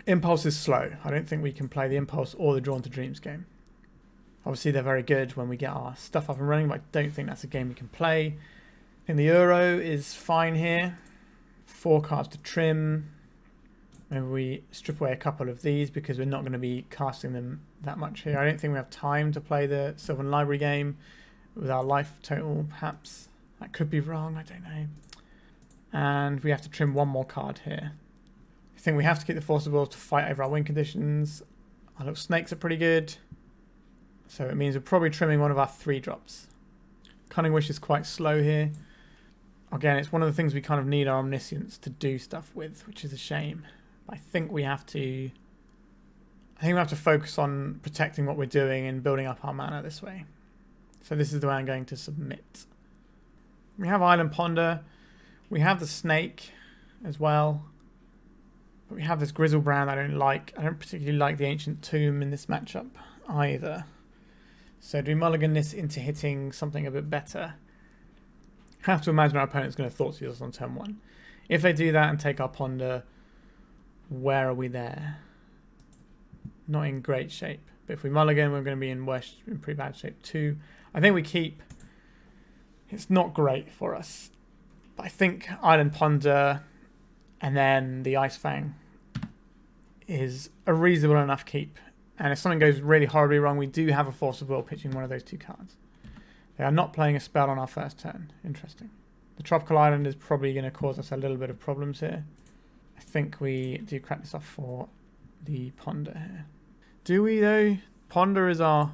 Impulse is slow. I don't think we can play the Impulse or the Drawn to Dreams game. Obviously, they're very good when we get our stuff up and running, but I don't think that's a game we can play. I think the Euro is fine here. 4 cards to trim. Maybe we strip away a couple of these because we're not going to be casting them that much here. I don't think we have time to play the Sylvan Library game with our life total, perhaps. That could be wrong, I don't know. And we have to trim one more card here. I think we have to keep the Force of Will to fight over our win conditions. Our little snakes are pretty good. So it means we're probably trimming one of our 3-drops. Cunning Wish is quite slow here. Again, it's one of the things we kind of need our Omniscience to do stuff with, which is a shame. But I think we have to focus on protecting what we're doing and building up our mana this way. So this is the way I'm going to submit. We have Island Ponder. We have the Snake as well. But we have this Grizzlebrand I don't like. I don't particularly like the Ancient Tomb in this matchup either. So do we mulligan this into hitting something a bit better? I have to imagine our opponent's going to Thoughtseize us on turn 1. If they do that and take our Ponder, where are we there? Not in great shape. But if we mulligan, we're going to be in pretty bad shape too. I think we keep. It's not great for us. But I think Island Ponder and then the Ice Fang is a reasonable enough keep. And if something goes really horribly wrong, we do have a Force of Will pitching one of those 2 cards. They are not playing a spell on our first turn. Interesting. The Tropical Island is probably going to cause us a little bit of problems here. I think we do crack this off for the Ponder here. Do we though? Ponder is our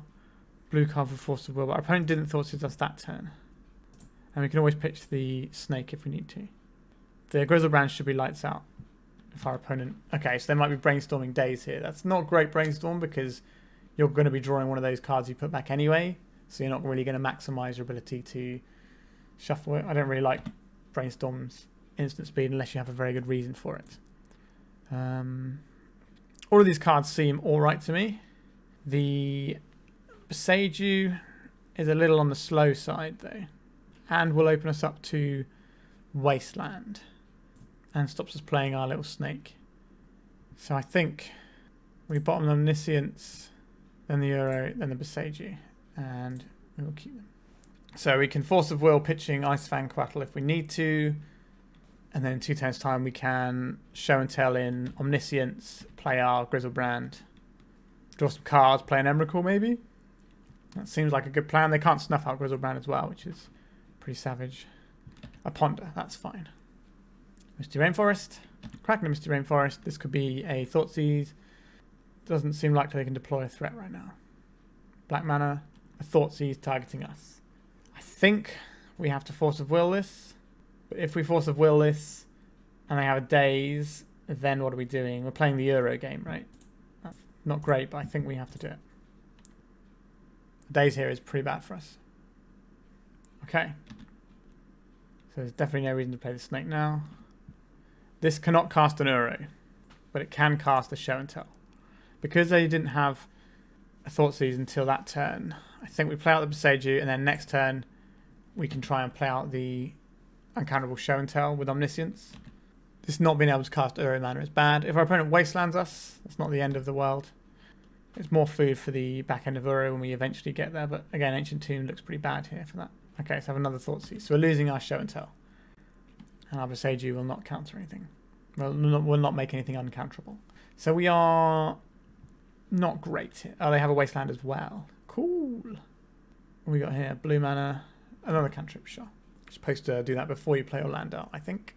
blue card for Force of Will, but our opponent didn't Thoughtseize us that turn. And we can always pitch the Snake if we need to. The Grizzlebrand should be lights out if our opponent... Okay, so they might be brainstorming Days here. That's not great brainstorm because you're going to be drawing one of those cards you put back anyway. So you're not really going to maximize your ability to shuffle it. I don't really like Brainstorm's instant speed unless you have a very good reason for it. All of these cards seem alright to me. The Beseiju is a little on the slow side though. And will open us up to Wasteland. And stops us playing our little snake. So I think we bottom the Omniscience, then the Euro, then the Beseiju. And we will keep them. So we can Force of Will pitching Ice Fang Quattle if we need to. And then in 2 turns time we can Show and Tell in Omniscience, play our Grizzlebrand, draw some cards, play an Emrakul maybe. That seems like a good plan. They can't snuff out Grizzlebrand as well, which is pretty savage. A Ponder, that's fine. Misty Rainforest, cracking a Misty Rainforest. This could be a Thoughtseize. Doesn't seem likely they can deploy a threat right now. Black mana, a Thoughtseize targeting us. I think we have to Force of Will this. But if we Force of Will this and they have a Daze, then what are we doing? We're playing the Euro game, right? That's not great, but I think we have to do it. The Daze here is pretty bad for us. Okay. So there's definitely no reason to play the Snake now. This cannot cast an Euro, but it can cast a Show and Tell. Because they didn't have a Thoughtseize until that turn, I think we play out the Beseiju, and then next turn we can try and play out the uncounterable Show and Tell with Omniscience. This not being able to cast Euro mana is bad. If our opponent Wastelands us, that's not the end of the world. It's more food for the back end of Uro when we eventually get there, but again, Ancient Tomb looks pretty bad here for that. Okay, so have another Thoughtseize. So we're losing our Show and Tell. And our Beseiju will not counter anything. Well, will not make anything uncounterable. So we are not great here. Oh, they have a Wasteland as well. Cool. What we got here? Blue mana. Another cantrip, sure. You're supposed to do that before you play your land out, I think.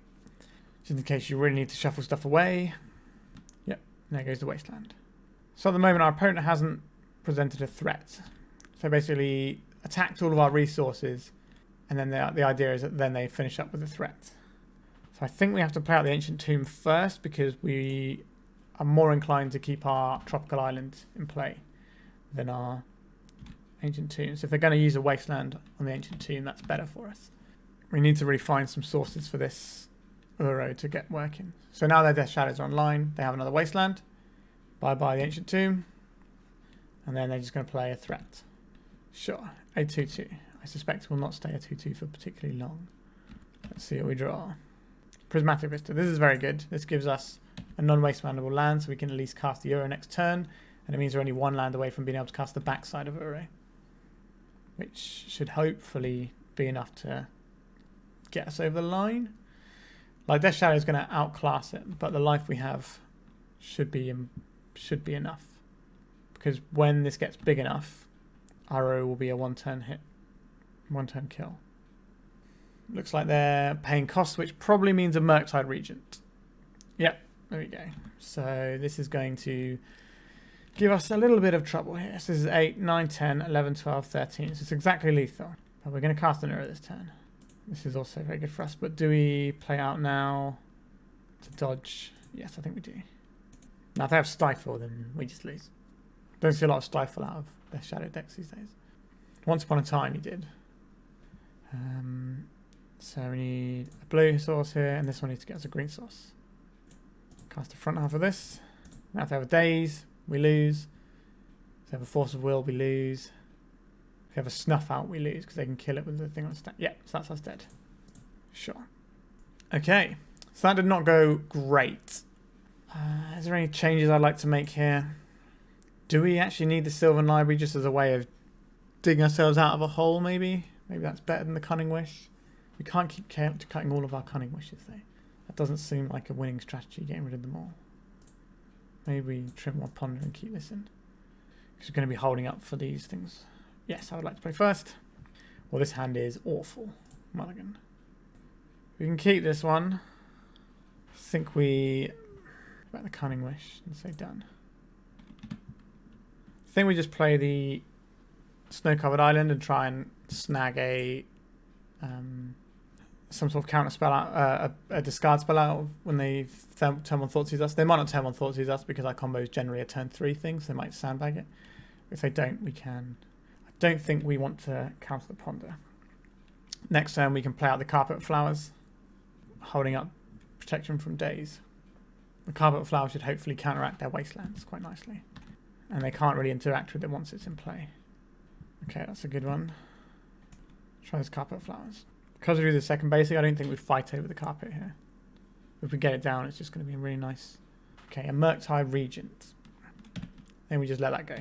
Just in case you really need to shuffle stuff away. Yep, there goes the Wasteland. So at the moment, our opponent hasn't presented a threat. So basically, attacked all of our resources, and then the idea is that then they finish up with a threat. So I think we have to play out the Ancient Tomb first, because we are more inclined to keep our Tropical Island in play than our Ancient Tomb. So if they're going to use a Wasteland on the Ancient Tomb, that's better for us. We need to really find some sources for this Uro to get working. So now their Death Shadows are online. They have another Wasteland. Bye-bye the Ancient Tomb. And then they're just going to play a threat. Sure, a 2-2. I suspect will not stay a 2-2 for particularly long. Let's see what we draw. Prismatic Vista. This is very good. This gives us a non-wastelandable land, so we can at least cast the Uro next turn. And it means we're only one land away from being able to cast the backside of Uro, which should hopefully be enough to get us over the line. Like, Death Shadow is going to outclass it, but the life we have should be enough. Because when this gets big enough, Uro will be a one-turn hit, one-turn kill. Looks like they're paying costs, which probably means a Murktide Regent. Yep, there we go. So this is going to give us a little bit of trouble here. So this is 8, 9, 10, 11, 12, 13. So it's exactly lethal. But we're going to cast an Uro this turn. This is also very good for us. But do we play out now to dodge? Yes, I think we do. Now if they have Stifle, then we just lose. Don't see a lot of Stifle out of their Shadow decks these days. Once upon a time you did. So we need a blue source here, and this one needs to get us a green source. Cast the front half of this. Now if they have a Daze, we lose. If they have a Force of Will, we lose. If they have a Snuff Out, we lose, because they can kill it with the thing on stack. Yeah, so that's us dead. Sure. Okay, so that did not go great. Is there any changes I'd like to make here? Do we actually need the Sylvan Library just as a way of digging ourselves out of a hole, maybe? Maybe that's better than the Cunning Wish. We can't keep cutting all of our Cunning Wishes, though. That doesn't seem like a winning strategy, getting rid of them all. Maybe we trim one Ponder and keep this in. Because we're going to be holding up for these things. Yes, I would like to play first. Well, this hand is awful. Mulligan. We can keep this one. I think we... about the Cunning Wish and say done. I think we just play the Snow-Covered Island and try and snag a some sort of counter spell out, a discard spell out when they turn one Thoughtseize us. They might not turn one Thoughtseize us because our combo is generally a turn 3 thing, so they might sandbag it. If they don't, we can. I don't think we want to counter the Ponder. Next turn, we can play out the Carpet Flowers, holding up protection from Daze. The Carpet Flower should hopefully counteract their Wastelands quite nicely. And they can't really interact with it once it's in play. Okay, that's a good one. Try those Carpet Flowers. Because we do the second basic, I don't think we fight over the carpet here. If we get it down, it's just going to be really nice. Okay, a Murktide Regent. Then we just let that go.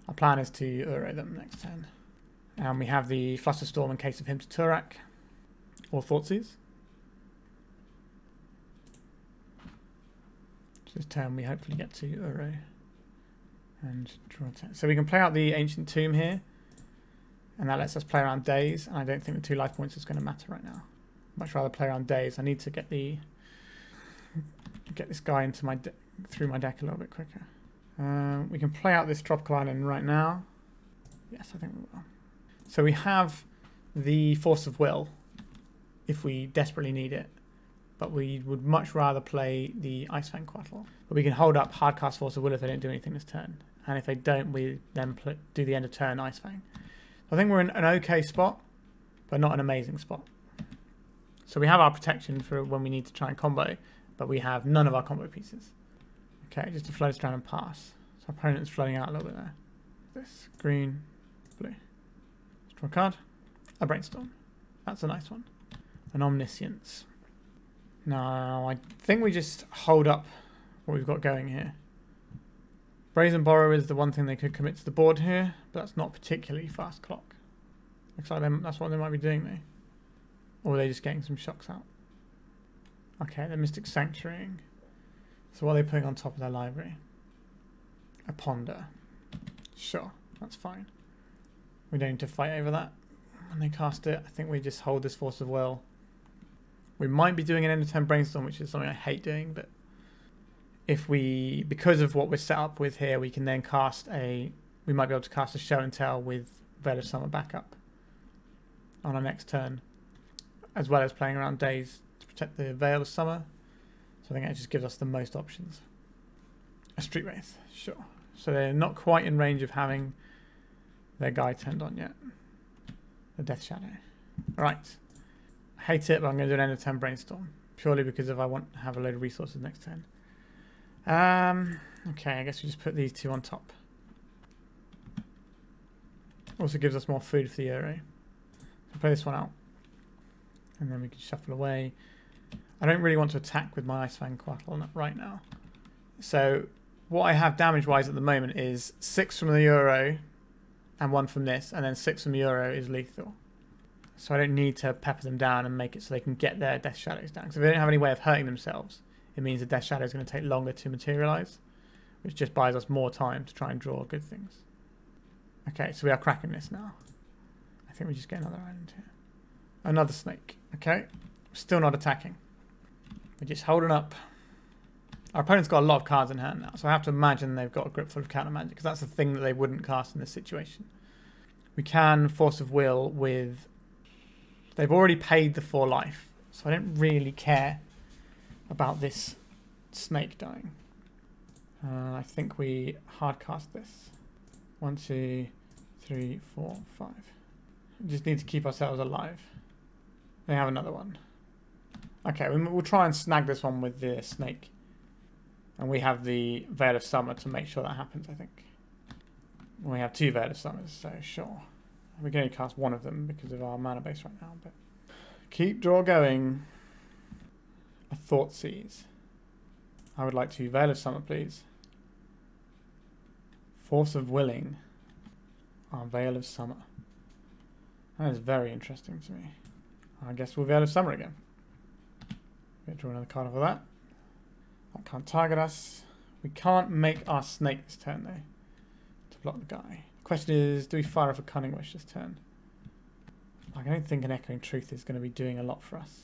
Our plan is to Uro them next turn. And we have the Flusterstorm in case of him to Turak. Or Thoughtseize. This turn we hopefully get to Uro. And draw 10. So we can play out the Ancient Tomb here. And that lets us play around Daze. And I don't think the 2 life points is going to matter right now. Much rather play around Daze. I need to get this guy into my through my deck a little bit quicker. We can play out this Tropical Island right now. Yes, I think we will. So we have the Force of Will if we desperately need it. But we would much rather play the Icefang Quattle. But we can hold up Hardcast Force of Will if they don't do anything this turn. And if they don't, we then do the end of turn Icefang. I think we're in an okay spot, but not an amazing spot. So we have our protection for when we need to try and combo, but we have none of our combo pieces. Okay, just to float us down and pass. So our opponent's floating out a little bit there. This, green, blue. Let's draw a card. A Brainstorm. That's a nice one. An Omniscience. Now, I think we just hold up what we've got going here. Brazen Borrow is the one thing they could commit to the board here, but that's not particularly fast clock. Looks like that's what they might be doing though. Or are they just getting some shocks out? Okay, they're Mystic Sanctuarying. So what are they putting on top of their library? A Ponder. Sure, that's fine. We don't need to fight over that. When they cast it, I think we just hold this Force of Will. We might be doing an end of turn Brainstorm, which is something I hate doing, but if we, because of what we're set up with here, we can then cast we might be able to cast a Show and Tell with Veil of Summer backup on our next turn, as well as playing around Daze to protect the Veil of Summer. So I think that just gives us the most options. A Street Wraith, sure. So they're not quite in range of having their guy turned on yet. The Death Shadow. Right. I hate it, but I'm going to do an end of turn Brainstorm. Purely because if I want to have a load of resources next turn. Okay, I guess we just put these 2 on top. Also gives us more food for the Uro. So play this one out. And then we can shuffle away. I don't really want to attack with my Icefang Quattle right now. So what I have damage-wise at the moment is 6 from the Uro and 1 from this, and then 6 from the Uro is lethal. So I don't need to pepper them down and make it so they can get their Death Shadows down. Because if they don't have any way of hurting themselves, it means the Death Shadow is going to take longer to materialise, which just buys us more time to try and draw good things. Okay, so we are cracking this now. I think we just get another island here. Another snake. Okay. Still not attacking. We're just holding up. Our opponent's got a lot of cards in hand now, so I have to imagine they've got a grip full of counter magic, because that's the thing that they wouldn't cast in this situation. We can Force of Will with... They've already paid the 4 life, so I don't really care about this snake dying. I think we hard cast this. 1, 2, 3, 4, 5. We just need to keep ourselves alive. They have another one. Okay, we'll try and snag this one with the snake. And we have the Veil of Summer to make sure that happens, I think. We have 2 Veil of Summers, so sure. We can only cast one of them because of our mana base right now, but... Keep draw going. A Thoughtseize. I would like to Veil of Summer, please. Force of Willing. Our Veil of Summer. That is very interesting to me. I guess we'll Veil of Summer again. We'll draw another card off of that. That can't target us. We can't make our snake this turn, though, to block the guy. The question is, do we fire off a Cunning Wish this turn? I don't think an Echoing Truth is going to be doing a lot for us.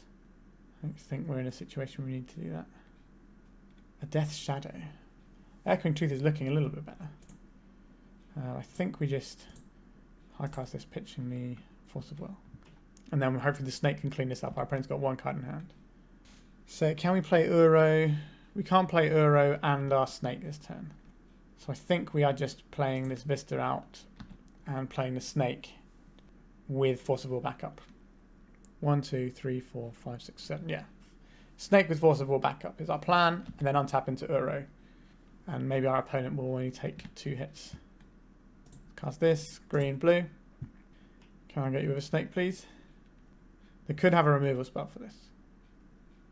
I don't think we're in a situation where we need to do that. A Death Shadow. Echoing Truth is looking a little bit better. I think we just hard cast this, pitching the Force of Will. And then hopefully the snake can clean this up. Our opponent's got 1 card in hand. So can we play Uro? We can't play Uro and our snake this turn. So I think we are just playing this Vista out and playing the snake with Force of Will backup. 1, 2, 3, 4, 5, 6, 7. Yeah. Snake with Force of Will backup is our plan. And then untap into Uro. And maybe our opponent will only take 2 hits. Cast this. Green, blue. Can I get you with a snake, please? They could have a removal spell for this.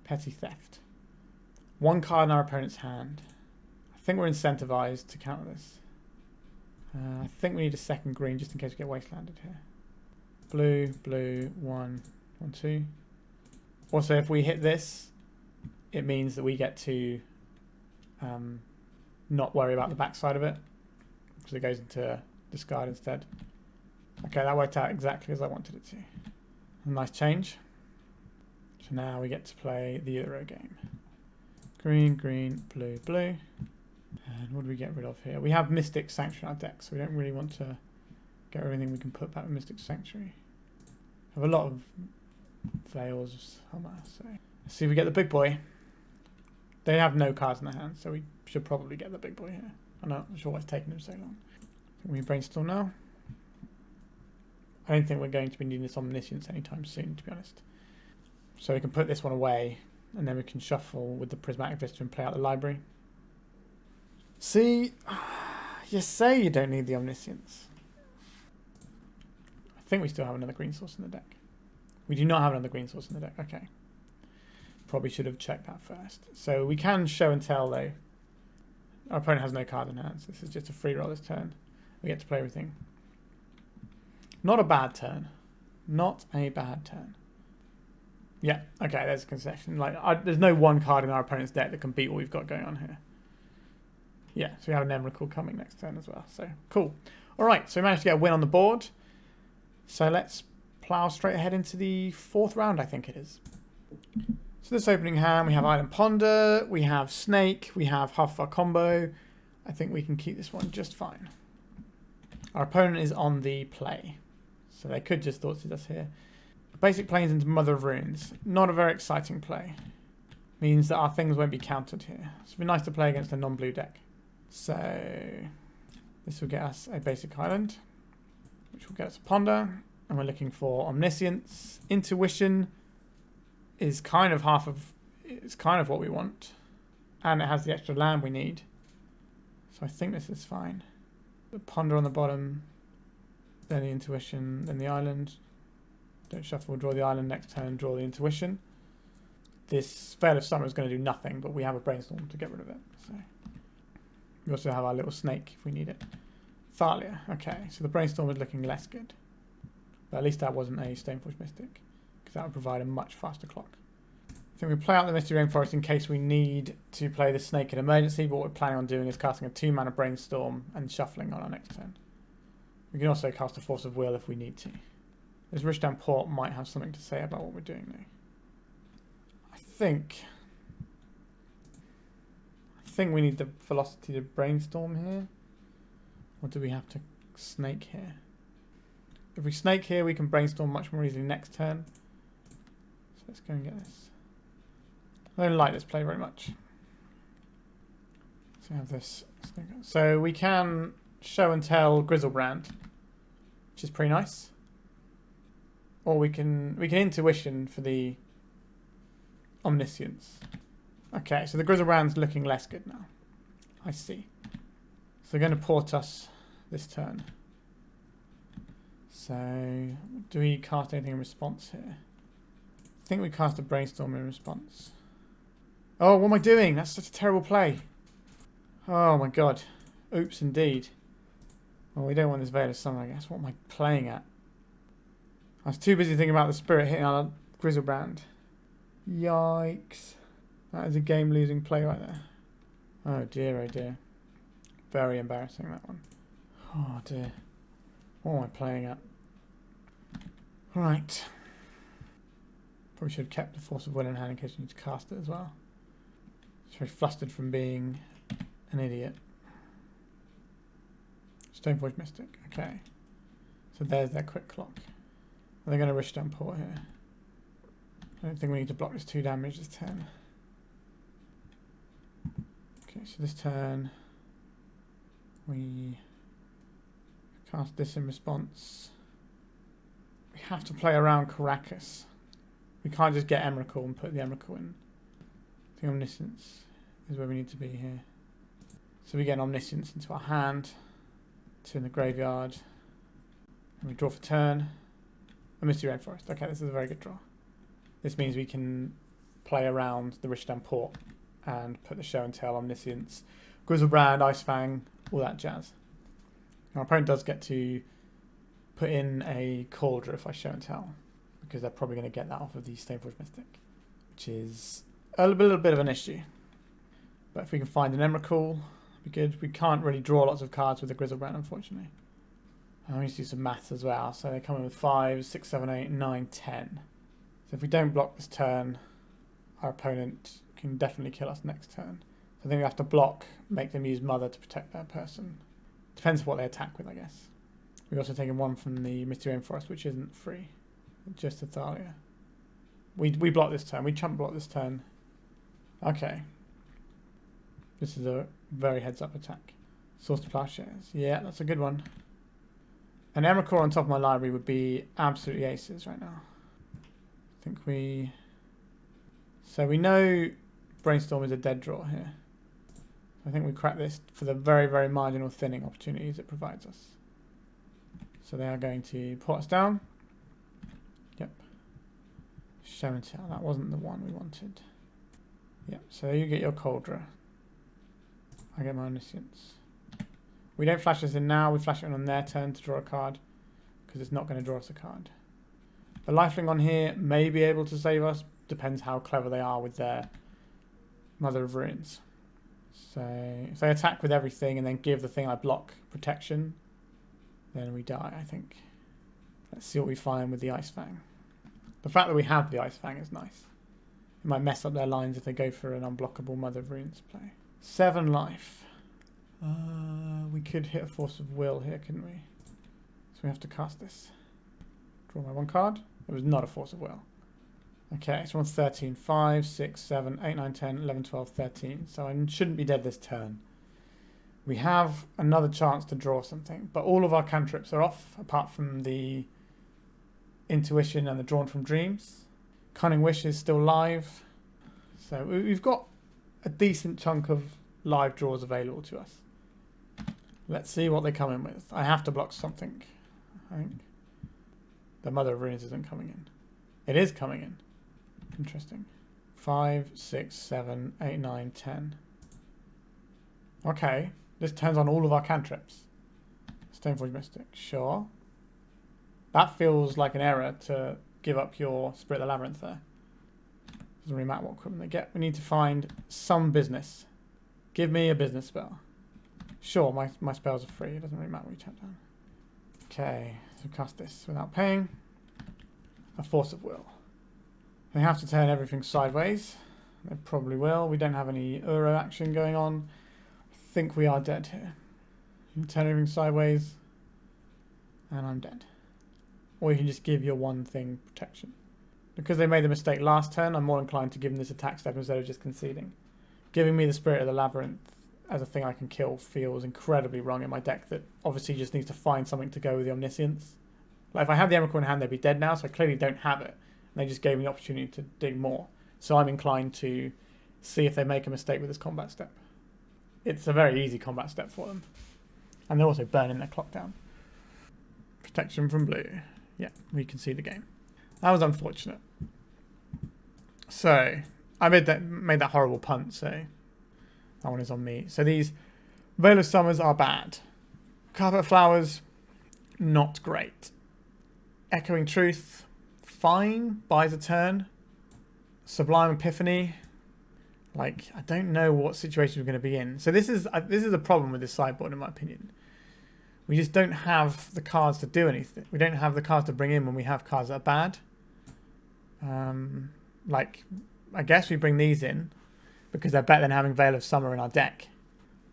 Petty Theft. 1 card in our opponent's hand. I think we're incentivized to counter this. I think we need a second green just in case we get wastelanded here. Blue, blue, 1, 1, 2. Also, if we hit this, it means that we get to not worry about the backside of it, because it goes into discard instead. Okay, that worked out exactly as I wanted it to. A nice change. So now we get to play the Euro game. Green, green, blue, blue. And what do we get rid of here? We have Mystic Sanctuary in our deck, so we don't really want to get everything we can put back with Mystic Sanctuary. We have a lot of Veils of Summer, so let's see if we get the big boy. They have no cards in their hand, so we should probably get the big boy here. I'm not sure why it's taking them so long. We brainstorm now. I don't think we're going to be needing this Omniscience anytime soon, to be honest. So we can put this one away, and then we can shuffle with the Prismatic Vista and play out the library. See, you say you don't need the Omniscience. I think we still have another green source in the deck. We do not have another green source in the deck. Okay. Probably should have checked that first. So we can show and tell, though. Our opponent has no card in hand, so this is just a free roll this turn. We get to play everything. Not a bad turn. Not a bad turn. Yeah, okay, there's a concession. There's no 1 card in our opponent's deck that can beat what we've got going on here. Yeah, so we have an Emrakul coming next turn as well. So, cool. All right, so we managed to get a win on the board. So let's plow straight ahead into the 4th round, I think it is. So this opening hand, we have Island Ponder, we have Snake, we have half of our combo. I think we can keep this one just fine. Our opponent is on the play. So they could just Thoughtseize us here. Basic Plains into Mother of Runes. Not a very exciting play. Means that our things won't be countered here. So it'd be nice to play against a non-blue deck. So this will get us a basic island, which will get us a Ponder. And we're looking for Omniscience. Intuition is kind of what we want. And it has the extra land we need. So I think this is fine. The Ponder on the bottom, then the Intuition, then the island. Don't shuffle, draw the island next turn, draw the Intuition. This Veil of Summer is going to do nothing, but we have a Brainstorm to get rid of it. So we also have our little snake if we need it. Thalia, okay, so the Brainstorm is looking less good. But at least that wasn't a Stoneforge Mystic, because that would provide a much faster clock. I think we play out the Misty Rainforest in case we need to play the snake in emergency, but what we're planning on doing is casting a 2-mana Brainstorm and shuffling on our next turn. We can also cast a Force of Will if we need to. This Rishdan port might have something to say about what we're doing now. I think we need the velocity to brainstorm here. Or do we have to snake here? If we snake here, we can brainstorm much more easily next turn. So let's go and get this. I don't like this play very much. So we have this. So we can show and tell Grizzlebrand, which is pretty nice. Or we can intuition for the Omniscience. Okay, so the Grizzlebrand's looking less good now. I see. So they're going to port us this turn. So do we cast anything in response here? I think we cast a brainstorm in response. Oh, what am I doing? That's such a terrible play. Oh my god. Oops, indeed. Well, we don't want this Veil of Summer, I guess. What am I playing at? I was too busy thinking about the Spirit hitting our Grizzlebrand. Yikes. That is a game-losing play right there. Oh dear, oh dear. Very embarrassing, that one. Oh dear. What am I playing at? Right. Probably should have kept the Force of Will in hand in case you need to cast it as well. Just very flustered from being an idiot. Stoneforge Mystic. Okay. So there's their quick clock. Are they going to rush down port here? I don't think we need to block this 2 damage this turn. Okay, so this turn we cast this in response. We have to play around Caracas. We can't just get Emrakul and put the Emrakul in. I think Omniscience is where we need to be here. So we get an Omniscience into our hand, 2 in the graveyard, and we draw for turn. A Misty Rainforest. Okay, this is a very good draw. This means we can play around the Rishdam port and put the Show and Tell, Omniscience, Grizzlebrand, Icefang, all that jazz. Our opponent does get to put in a Cauldron if I Show and Tell, because they're probably going to get that off of the Stoneforge Mystic, which is a little bit of an issue. But if we can find an Emrakul, it'd be good. We can't really draw lots of cards with the Grizzlebrand, unfortunately. And we need to do some maths as well. So they come in with 5, 6, 7, 8, 9, 10. So if we don't block this turn, our opponent can definitely kill us next turn. So I think we have to block, make them use Mother to protect their person. Depends what they attack with, I guess. We've also taken 1 from the Misty Rainforest, which isn't free. Just Athalia. We block this turn. We chump block this turn. Okay. This is a very heads-up attack. Source to Plowshares. Yeah, that's a good one. An Emrakul on top of my library would be absolutely aces right now. I think we... So we know Brainstorm is a dead draw here. I think we crack this for the very, very marginal thinning opportunities it provides us. So they are going to put us down. Yep. Show and Tell. That wasn't the one we wanted. Yep. So you get your Cauldron. I get my Omniscience. We don't flash this in now. We flash it in on their turn to draw a card, because it's not going to draw us a card. The lifelink on here may be able to save us. Depends how clever they are with their Mother of Ruins. So if they attack with everything and then give the thing I block protection, then we die, I think. Let's see what we find with the Icefang. The fact that we have the Icefang is nice. It might mess up their lines if they go for an unblockable Mother of Ruins play. 7 life. We could hit a Force of Will here, couldn't we? So we have to cast this. Draw my 1 card. It was not a Force of Will. Okay, so we're on 13. 5, 6, 7, 8, 9, 10, 11, 12, 13. So I shouldn't be dead this turn. We have another chance to draw something, but all of our cantrips are off, apart from the Intuition and the Drawn from Dreams. Cunning Wish is still live. So we've got a decent chunk of live draws available to us. Let's see what they come in with. I have to block something, I think. The Mother of Ruins isn't coming in. It is coming in. Interesting. 5, 6, 7, 8, 9, 10. Okay. This turns on all of our cantrips. Stoneforge Mystic. Sure. That feels like an error to give up your Spirit of the Labyrinth there. Doesn't really matter what equipment they get. We need to find some business. Give me a business spell. Sure, my spells are free. It doesn't really matter what you tap down. Okay, so cast this without paying. a Force of Will. They have to turn everything sideways. They probably will. We don't have any Uro action going on. I think we are dead here. You can turn everything sideways, and I'm dead. Or you can just give your one thing protection. Because they made the mistake last turn, I'm more inclined to give them this attack step instead of just conceding. Giving me the Spirit of the Labyrinth as a thing I can kill feels incredibly wrong in my deck that obviously just needs to find something to go with the Omniscience. Like if I had the Emrakul in hand, they'd be dead now, so I clearly don't have it. And they just gave me the opportunity to dig more. So I'm inclined to see if they make a mistake with this combat step. It's a very easy combat step for them. And they're also burning their clock down. Protection from blue. Yeah, we can see the game. That was unfortunate. So, I made that horrible punt, so that one is on me. So these Veil of Summers are bad. Carpet Flowers, not great. Echoing Truth, fine, buys a turn. Sublime Epiphany, like, I don't know what situation we're going to be in. So this is a problem with this sideboard, in my opinion. We just don't have the cards to do anything. We don't have the cards to bring in when we have cards that are bad. Like, I guess we bring these in because they're better than having Veil of Summer in our deck.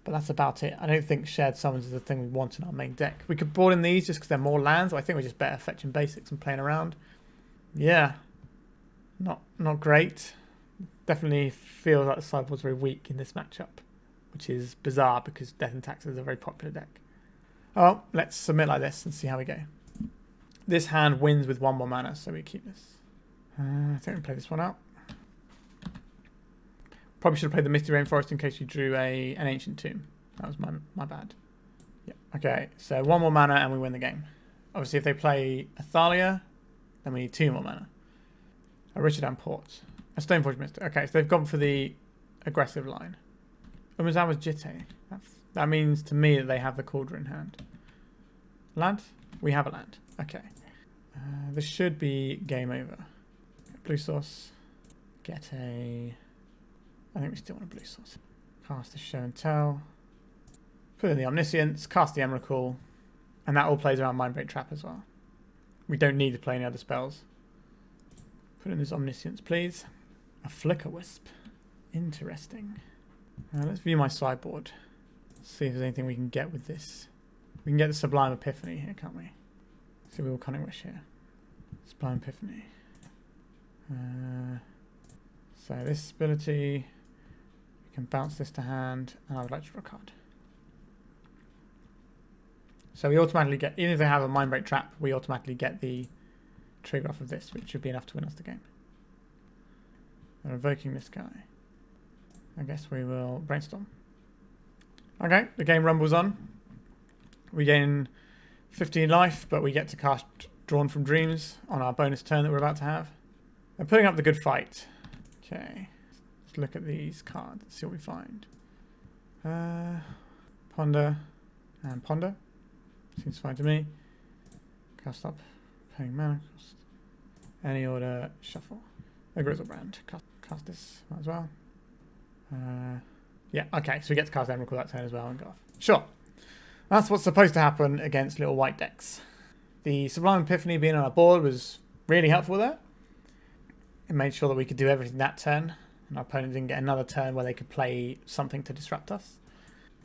But that's about it. I don't think Shared Summons is the thing we want in our main deck. We could board in these just because they're more lands. But I think we're just better fetching basics and playing around. Yeah. Not great. Definitely feels like the sideboard's very weak in this matchup. Which is bizarre because Death and Taxes is a very popular deck. Oh, well, let's submit like this and see how we go. This hand wins with 1 more mana, so we keep this. I think we play this one out. Probably should have played the Misty Rainforest in case you drew an Ancient Tomb. That was my bad. Yeah. Okay, so 1 more mana and we win the game. Obviously, if they play a Thalia, then we need 2 more mana. A Richardam Port. A Stoneforge Mystic. Okay, so they've gone for the aggressive line. Umazawa's Jitte. That means to me that they have the Cauldron in hand. Land? We have a land. Okay. This should be game over. Blue source. Get a... I think we still want a blue source. Cast the Show and Tell. Put in the Omniscience. Cast the Emrakul. And that all plays around Mindbreak Trap as well. We don't need to play any other spells. Put in this Omniscience, please. A Flicker Wisp. Interesting. Let's view my sideboard. See if there's anything we can get with this. We can get the Sublime Epiphany here, can't we? So we will Cunning Wish here. Sublime Epiphany. So this ability, we can bounce this to hand, and I would like to draw a card. So we automatically get, even if they have a Mindbreak Trap, we automatically get the trigger off of this, which should be enough to win us the game. They're invoking this guy. I guess we will Brainstorm. Okay, the game rumbles on. We gain 15 life, but we get to cast Drawn from Dreams on our bonus turn that we're about to have. They're putting up the good fight. Okay, let's look at these cards and see what we find. Ponder and Ponder. Seems fine to me. Cast up, paying mana cost. Any order, shuffle. A Grizzlebrand. Cast this as well. Yeah, okay, so we get to cast Emrakul that turn as well and go off. Sure. That's what's supposed to happen against little white decks. The Sublime Epiphany being on our board was really helpful there. It made sure that we could do everything that turn, and our opponent didn't get another turn where they could play something to disrupt us.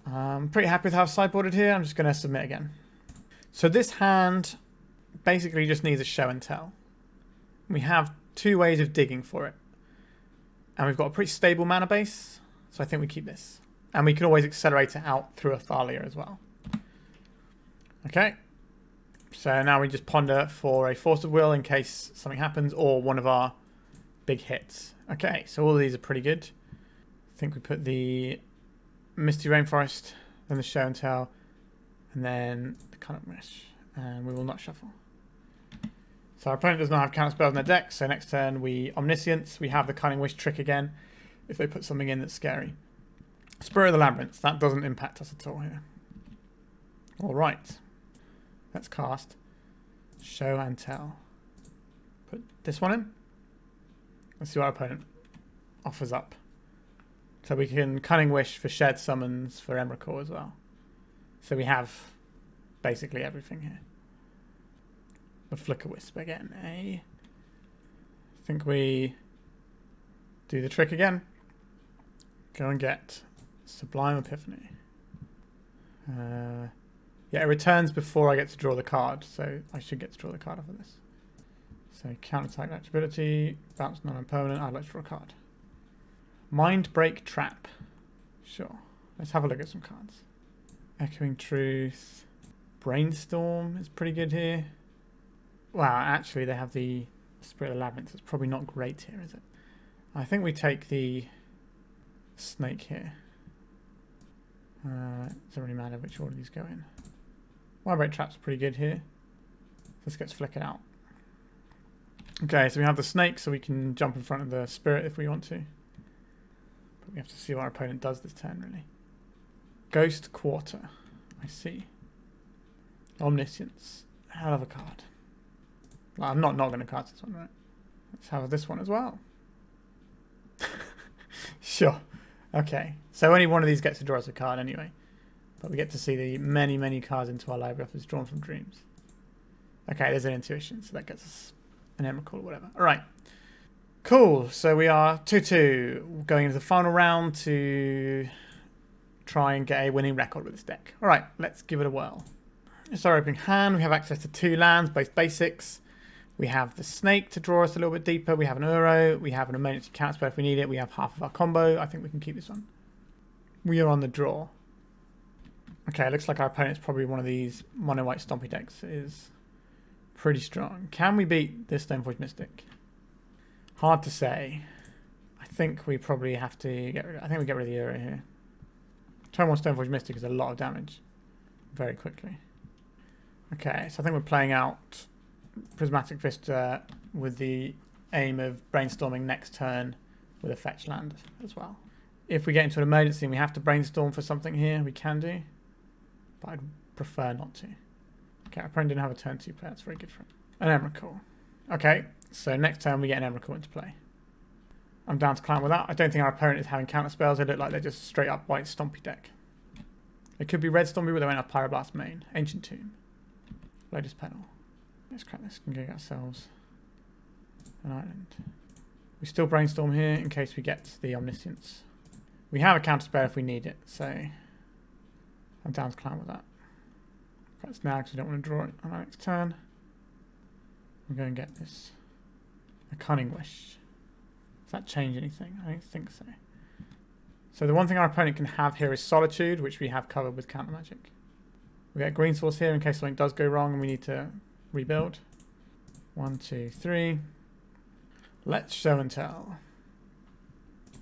I'm pretty happy with how I've sideboarded here. I'm just going to submit again. So this hand basically just needs a Show and Tell. We have 2 ways of digging for it. And we've got a pretty stable mana base, so I think we keep this. And we can always accelerate it out through a Thalia as well. Okay. So now we just ponder for a Force of Will in case something happens, or one of our big hits. Okay, so all of these are pretty good. I think we put the Misty Rainforest, then the Show and Tell, and then the Cunning Wish. And we will not shuffle. So our opponent does not have counter spells in their deck, so next turn we Omniscience. We have the Cunning Wish trick again if they put something in that's scary. Spirit of the Labyrinth, that doesn't impact us at all here. Alright. Let's cast Show and Tell. Put this one in. Let's see what our opponent offers up. So we can Cunning Wish for Shared Summons for Emrakul as well. So we have basically everything here. The Flicker Wisp again. I think we do the trick again. Go and get Sublime Epiphany. Yeah, it returns before I get to draw the card, so I should get to draw the card off of this. So counter-attack ability, bounce non-opponent, I'd like to draw a card. Mind Break Trap. Sure. Let's have a look at some cards. Echoing Truth. Brainstorm is pretty good here. Wow, actually they have the Spirit of the Labyrinth. It's probably not great here, is it? I think we take the Snake here. Doesn't really matter which order these go in. Mind Break Trap's pretty good here. This gets flickered out. Okay, so we have the Snake, so we can jump in front of the Spirit if we want to. But we have to see what our opponent does this turn, really. Ghost Quarter. I see. Omniscience. Hell of a card. Well, I'm not going to cast this one, right? Let's have this one as well. Sure. Okay. So only one of these gets to draw us a card anyway. But we get to see the many, many cards into our library offers drawn from dreams. Okay, there's an intuition, so that gets us an Emrakul or whatever. All right. Cool. So we are 2-2 going into the final round to try and get a winning record with this deck. All right, let's give it a whirl. It's our opening hand. We have access to 2 lands, both basics. We have the Snake to draw us a little bit deeper. We have an Uro. We have an emergency counter spell if we need it. We have half of our combo. I think we can keep this one. We are on the draw. Okay, it looks like our opponent's probably one of these mono-white stompy decks. It is pretty strong. Can we beat this Stoneforge Mystic? Hard to say. I think we probably have to get rid of... I think we get rid of the Uro here. Turn 1 Stoneforge Mystic is a lot of damage. Very quickly. Okay, so I think we're playing out Prismatic Vista with the aim of brainstorming next turn with a fetch land as well. If we get into an emergency and we have to brainstorm for something here, we can do. But I'd prefer not to. Okay, our opponent didn't have a turn 2 player. That's very good for him. An Emrakul. Okay, so next turn we get an Emrakul into play. I'm down to clown with that. I don't think our opponent is having counter spells. They look like they're just straight up white stompy deck. It could be red stompy, but they won't have Pyroblast main. Ancient Tomb. Lotus Petal. Let's crack this and get ourselves an island. We still brainstorm here in case we get the Omniscience. We have a counter spell if we need it, so I'm down to clown with that. That's now because we don't want to draw it on our next turn. We're going to get this. A Cunning Wish. Does that change anything? I don't think so. So the one thing our opponent can have here is Solitude, which we have covered with Counter Magic. We get Green Source here in case something does go wrong and we need to rebuild. 1, 2, 3. Let's show and tell.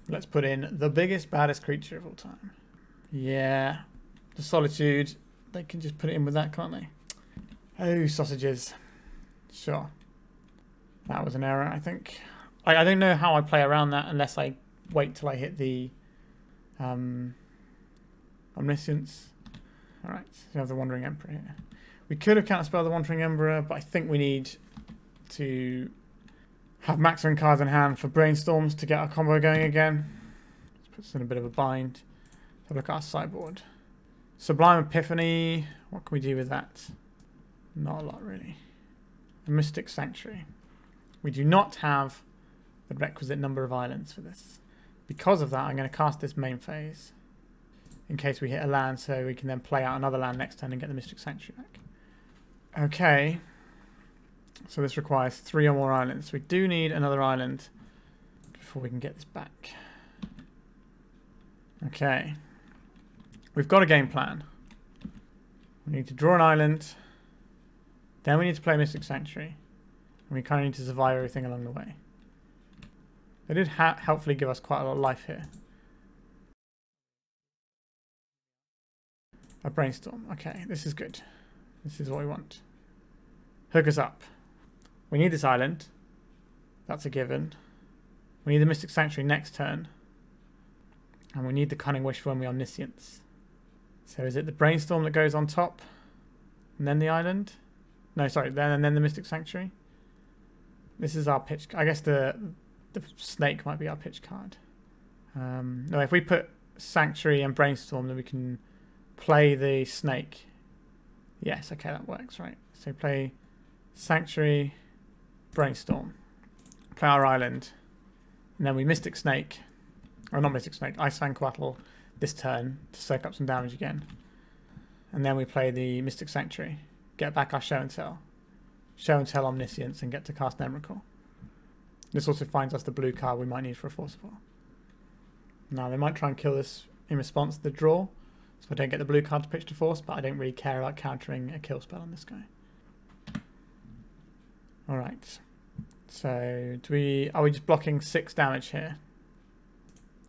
Let's put in the biggest, baddest creature of all time. Yeah, the Solitude. They can just put it in with that, can't they? Oh, sausages. Sure. That was an error, I think. I don't know how I play around that unless I wait till I hit the Omniscience. Alright, so we have the Wandering Emperor here. We could have counterspelled the Wandering Emperor, but I think we need to have maximum cards in hand for Brainstorms to get our combo going again. This puts us in a bit of a bind. Let's have a look at our sideboard. Sublime Epiphany. What can we do with that? Not a lot, really. A Mystic Sanctuary. We do not have the requisite number of islands for this. Because of that, I'm going to cast this main phase in case we hit a land, so we can then play out another land next turn and get the Mystic Sanctuary back. Okay. So this requires 3 or more islands. We do need another island before we can get this back. Okay. We've got a game plan. We need to draw an island. Then we need to play Mystic Sanctuary. And we kind of need to survive everything along the way. They did helpfully give us quite a lot of life here. A Brainstorm. Okay, this is good. This is what we want. Hook us up. We need this island. That's a given. We need the Mystic Sanctuary next turn. And we need the Cunning Wish when we Omniscience. So is it the Brainstorm that goes on top? And then the island? No, sorry, then the Mystic Sanctuary. This is our pitch. I guess the Snake might be our pitch card. No, if we put Sanctuary and Brainstorm, then we can play the Snake. Yes, okay, that works, right. So play Sanctuary, Brainstorm. play our island, and then we Mystic Snake, or not Mystic Snake, Ice Fang Coatl this turn to soak up some damage again. And then we play the Mystic Sanctuary, get back our Show and Tell Omniscience, and get to cast Emrakul. This also finds us the blue card we might need for a Force of Will. Now, they might try and kill this in response to the draw, so I don't get the blue card to pitch to Force, but I don't really care about countering a kill spell on this guy. Alright, so are we just blocking 6 damage here?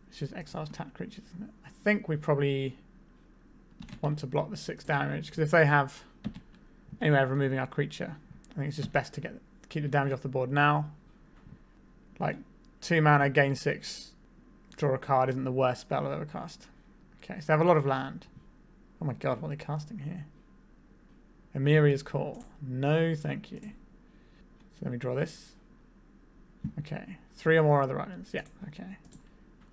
It's just exiles tapped creatures, isn't it? I think we probably want to block the 6 damage, because if they have any way of removing our creature, I think it's just best to keep the damage off the board now. Like, 2 mana, gain 6, draw a card isn't the worst spell I've ever cast. Okay, so they have a lot of land. Oh my god, what are they casting here? Emeria's Call. No, thank you. So let me draw this. Okay, 3 or more other islands. Yeah, okay.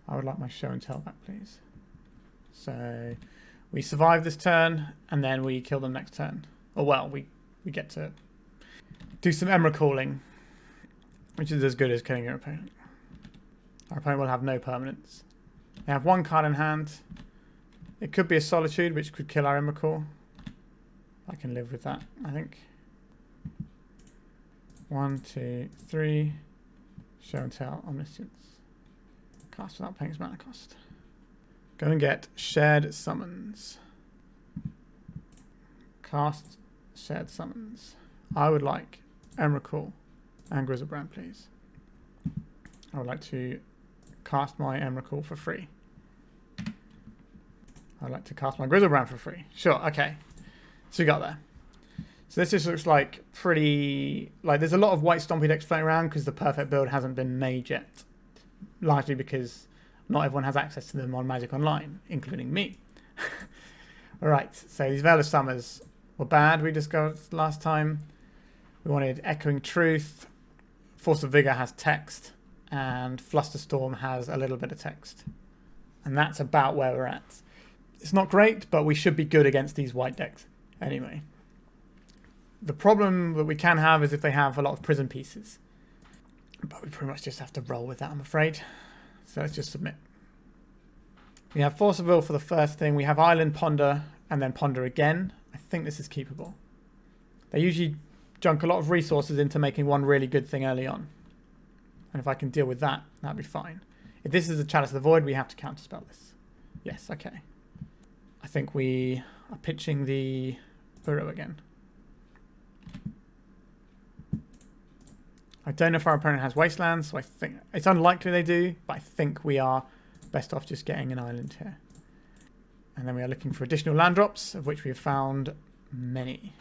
I would like my Show and Tell back, please. So we survive this turn, and then we kill them next turn. Or well, we get to do some Emrakuling, which is as good as killing your opponent. Our opponent will have no permanents. They have 1 card in hand. It could be a Solitude, which could kill our Emrakul. I can live with that, I think. 1, 2, 3. Show and Tell Omniscience. Cast without paying its mana cost. Go and get Shared Summons. Cast Shared Summons. I would like Emrakul and Griselbrand, please. I would like to cast my Emrakul for free. I'd like to cast my Griselbrand for free. Sure, okay. So we got there. So this just looks like pretty... Like, there's a lot of white Stompy decks floating around because the perfect build hasn't been made yet. Largely because not everyone has access to them on Magic Online, including me. Alright, so these Veil of Summers were bad, we discussed last time. We wanted Echoing Truth. Force of Vigor has text. And Flusterstorm has a little bit of text. And that's about where we're at. It's not great, but we should be good against these white decks anyway. The problem that we can have is if they have a lot of prison pieces. But we pretty much just have to roll with that, I'm afraid. So let's just submit. We have Force of Will for the first thing. We have Island, Ponder, and then Ponder again. I think this is keepable. They usually junk a lot of resources into making one really good thing early on. And if I can deal with that, that'd be fine. If this is a Chalice of the Void, we have to counterspell this. Yes, okay. I think we are pitching the Uro again. I don't know if our opponent has Wastelands, so I think it's unlikely they do, but I think we are best off just getting an island here. And then we are looking for additional land drops, of which we have found many.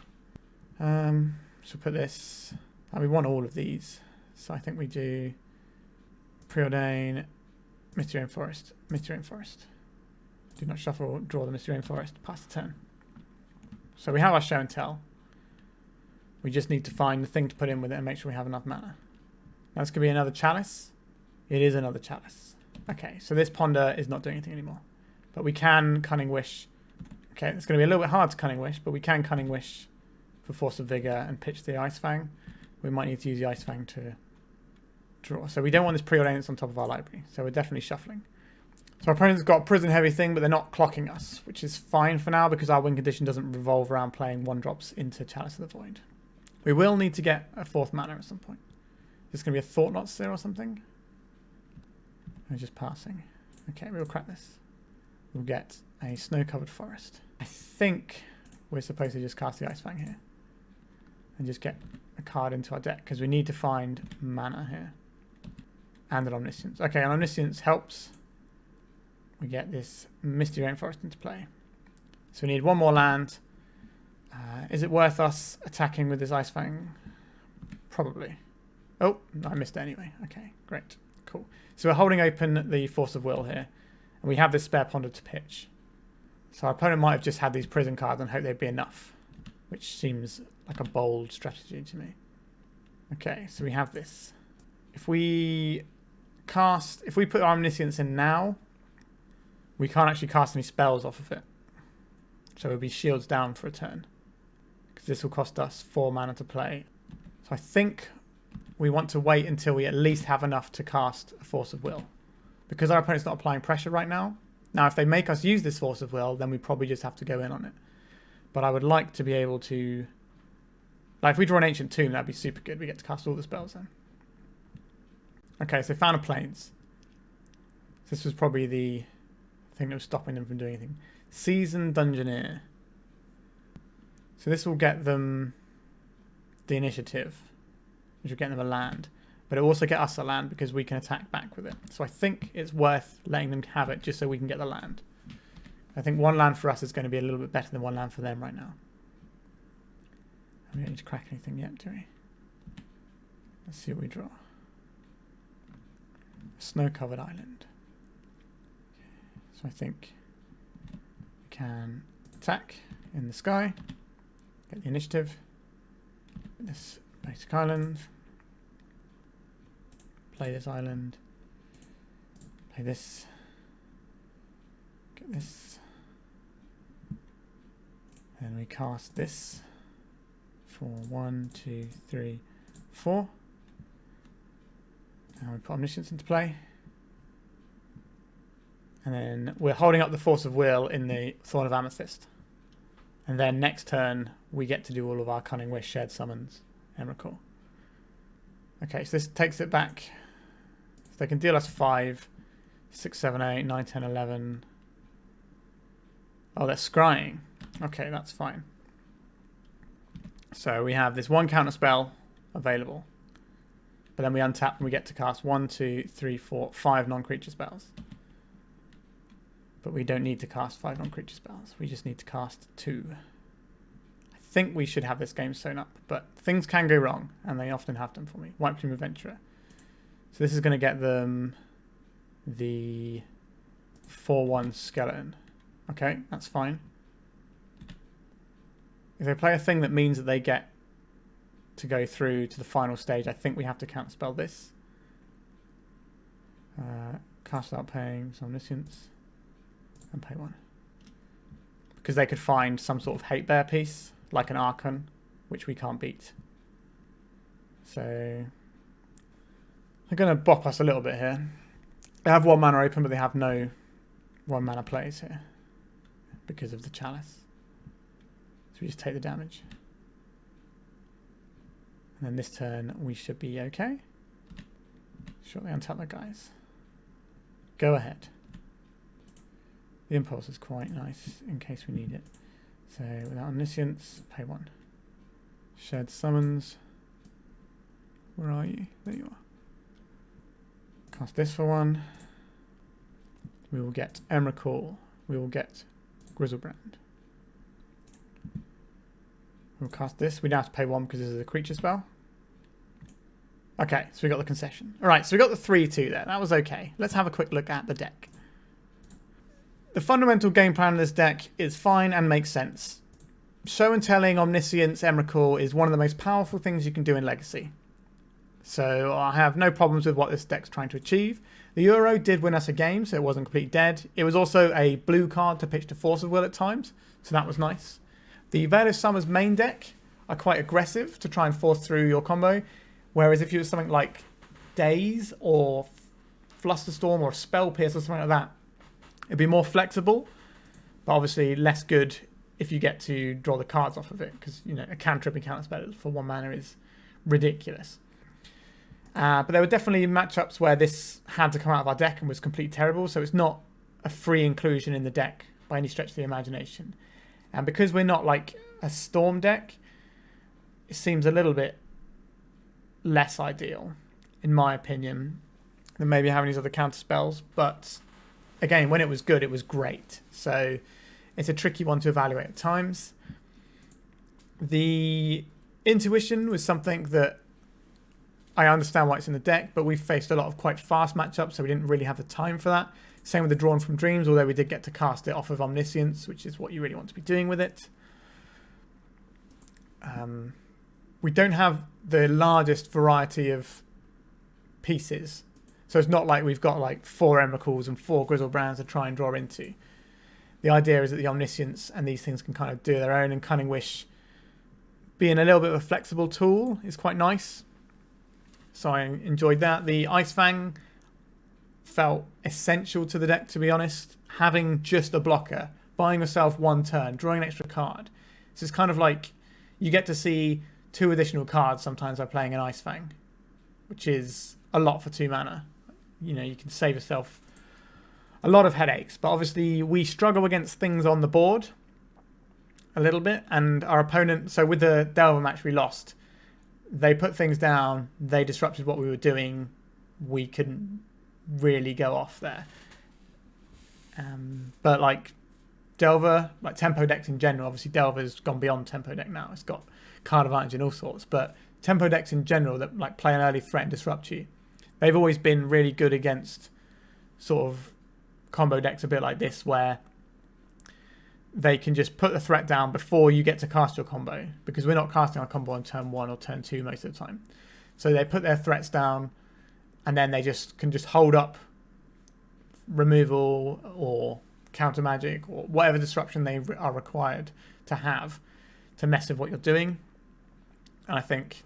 So put this... we want all of these. So I think we do Preordain, Misty Rainforest, Misty Rainforest. Do not shuffle, draw the Misty Rainforest, pass the turn. So we have our Show and Tell. We just need to find the thing to put in with it and make sure we have enough mana. Now this could be another Chalice. It is another Chalice. Okay, so this Ponder is not doing anything anymore. But we can Cunning Wish. Okay, it's going to be a little bit hard to Cunning Wish, but we can Cunning Wish for Force of Vigor and pitch the Ice Fang. We might need to use the Ice Fang to draw. So we don't want this Preordain that's on top of our library. So we're definitely shuffling. So our opponent's got a prison heavy thing, but they're not clocking us, which is fine for now because our win condition doesn't revolve around playing 1-drops into Chalice of the Void. We will need to get a 4th mana at some point. Is this going to be a Thought Knot Seer or something? Or just passing? Okay, we'll crack this. We'll get a Snow-Covered Forest. I think we're supposed to just cast the Ice Fang here. And just get a card into our deck, because we need to find mana here. And an Omniscience. Okay, an Omniscience helps. We get this Misty Rainforest into play. So we need 1 more land. Is it worth us attacking with this Ice Fang? Probably. Oh, I missed it anyway. Okay, great. Cool. So we're holding open the Force of Will here. And we have this spare Ponder to pitch. So our opponent might have just had these prison cards and hoped they'd be enough. Which seems like a bold strategy to me. Okay, so we have this. If we put our Omniscience in now, we can't actually cast any spells off of it. So it'll be shields down for a turn. Because this will cost us 4 mana to play. So I think we want to wait until we at least have enough to cast a Force of Will. Because our opponent's not applying pressure right now. Now, if they make us use this Force of Will, then we probably just have to go in on it. But I would like to be able to... Like, if we draw an Ancient Tomb, that'd be super good. We get to cast all the spells then. Okay, so Fan of Plains. This was probably the thing that was stopping them from doing anything. Seasoned Dungeoneer. So this will get them the initiative, which will get them a land. But it will also get us a land because we can attack back with it. So I think it's worth letting them have it just so we can get the land. I think one land for us is going to be a little bit better than one land for them right now. We don't need to crack anything yet, do we? Let's see what we draw. A snow-covered island. So I think we can attack in the sky, get the initiative, get this basic island, play this island, play this, get this, and we cast this for 1, 2, 3, 4. And we put Omniscience into play. And then we're holding up the Force of Will in the Thorn of Amethyst. And then next turn, we get to do all of our Cunning Wish, Shared Summons, Emrakul. Okay, so this takes it back. So they can deal us 5, 6, 7, 8, 9, 10, 11. Oh, they're scrying. Okay, that's fine. So we have this one counter spell available. But then we untap and we get to cast 1, 2, 3, 4, 5 non-creature spells. But we don't need to cast 5 non-creature spells. We just need to cast 2. I think we should have this game sewn up, but things can go wrong, and they often have them for me. White Plume Adventurer. So this is going to get them the 4/1 skeleton. Okay, that's fine. If they play a thing that means that they get to go through to the final stage, I think we have to counterspell this. Cast without paying, Omniscience, and pay 1. Because they could find some sort of hate bear piece, like an Archon, which we can't beat. So they're going to bop us a little bit here. They have 1 mana open, but they have no 1 mana plays here because of the chalice. So we just take the damage. And then this turn we should be okay. Shortly untap the guys. Go ahead. The impulse is quite nice in case we need it. So without Omniscience, pay 1. Shared Summons. Where are you? There you are. Cast this for 1. We will get Emrakul. We will get Grizzlebrand. We'll cast this. We now have to pay 1 because this is a creature spell. Okay, so we got the concession. Alright, so we got the 3-2 there. That was okay. Let's have a quick look at the deck. The fundamental game plan of this deck is fine and makes sense. Show and telling Omniscience Emrakul is one of the most powerful things you can do in Legacy. So I have no problems with what this deck's trying to achieve. The Euro did win us a game, so it wasn't completely dead. It was also a blue card to pitch to Force of Will at times, so that was nice. The Veil of Summer's main deck are quite aggressive to try and force through your combo, whereas if you use something like Daze or Flusterstorm or Spell Pierce or something like that, it'd be more flexible, but obviously less good if you get to draw the cards off of it, because you know a cantrip and counterspell for 1 mana is ridiculous. But there were definitely matchups where this had to come out of our deck and was completely terrible, so it's not a free inclusion in the deck by any stretch of the imagination. And because we're not like a Storm deck, it seems a little bit less ideal, in my opinion, than maybe having these other counter spells. But again, when it was good, it was great. So it's a tricky one to evaluate at times. The intuition was something that I understand why it's in the deck, but we've faced a lot of quite fast matchups, so we didn't really have the time for that. Same with the Drawn from Dreams, although we did get to cast it off of Omniscience, which is what you really want to be doing with it. We don't have the largest variety of pieces, so it's not like we've got like 4 Emrakuls and 4 Grizzlebrands to try and draw into. The idea is that the Omniscience and these things can kind of do their own, and Cunning Wish being a little bit of a flexible tool is quite nice. So I enjoyed that. The Ice Fang felt essential to the deck, to be honest. Having just a blocker, buying yourself 1 turn, drawing an extra card. So it's kind of like you get to see 2 additional cards sometimes by playing an Ice Fang, which is a lot for 2 mana. You know, you can save yourself a lot of headaches. But obviously we struggle against things on the board a little bit, and our opponent, so with the Delver match we lost, they put things down, they disrupted what we were doing, we couldn't really go off there. But like Delver, like tempo decks in general, obviously Delver's gone beyond tempo deck now, it's got card advantage and all sorts, but tempo decks in general that like play an early threat and disrupt you, they've always been really good against sort of combo decks a bit like this, where they can just put the threat down before you get to cast your combo, because we're not casting our combo on turn 1 or turn 2 most of the time. So they put their threats down and then they can just hold up removal or counter magic or whatever disruption they are required to have to mess with what you're doing. And I think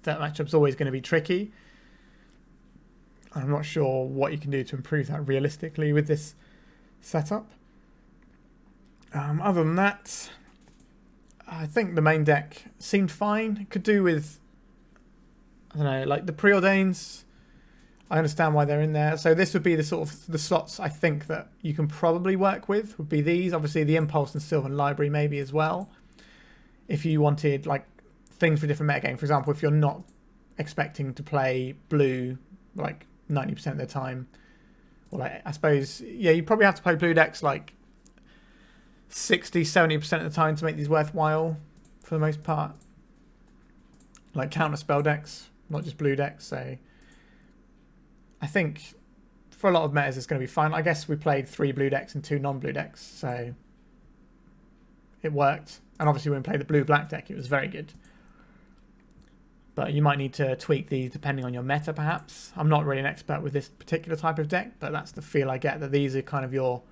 that matchup's always going to be tricky. I'm not sure what you can do to improve that realistically with this setup. Other than that, I think the main deck seemed fine. It could do with, I don't know, like the preordains. I understand why they're in there. So this would be the sort of the slots I think that you can probably work with would be these. Obviously the Impulse and Sylvan Library maybe as well. If you wanted like things for different metagame, for example, if you're not expecting to play blue like 90% of the time, or like I suppose, yeah, you probably have to play blue decks like 60-70% of the time to make these worthwhile for the most part, like counter spell decks, not just blue decks. So I think for a lot of metas it's going to be fine. I guess we played 3 blue decks and 2 non-blue decks, so it worked. And obviously when we played the blue-black deck it was very good, but you might need to tweak these depending on your meta perhaps. I'm not really an expert with this particular type of deck, but that's the feel I get, that these are kind of your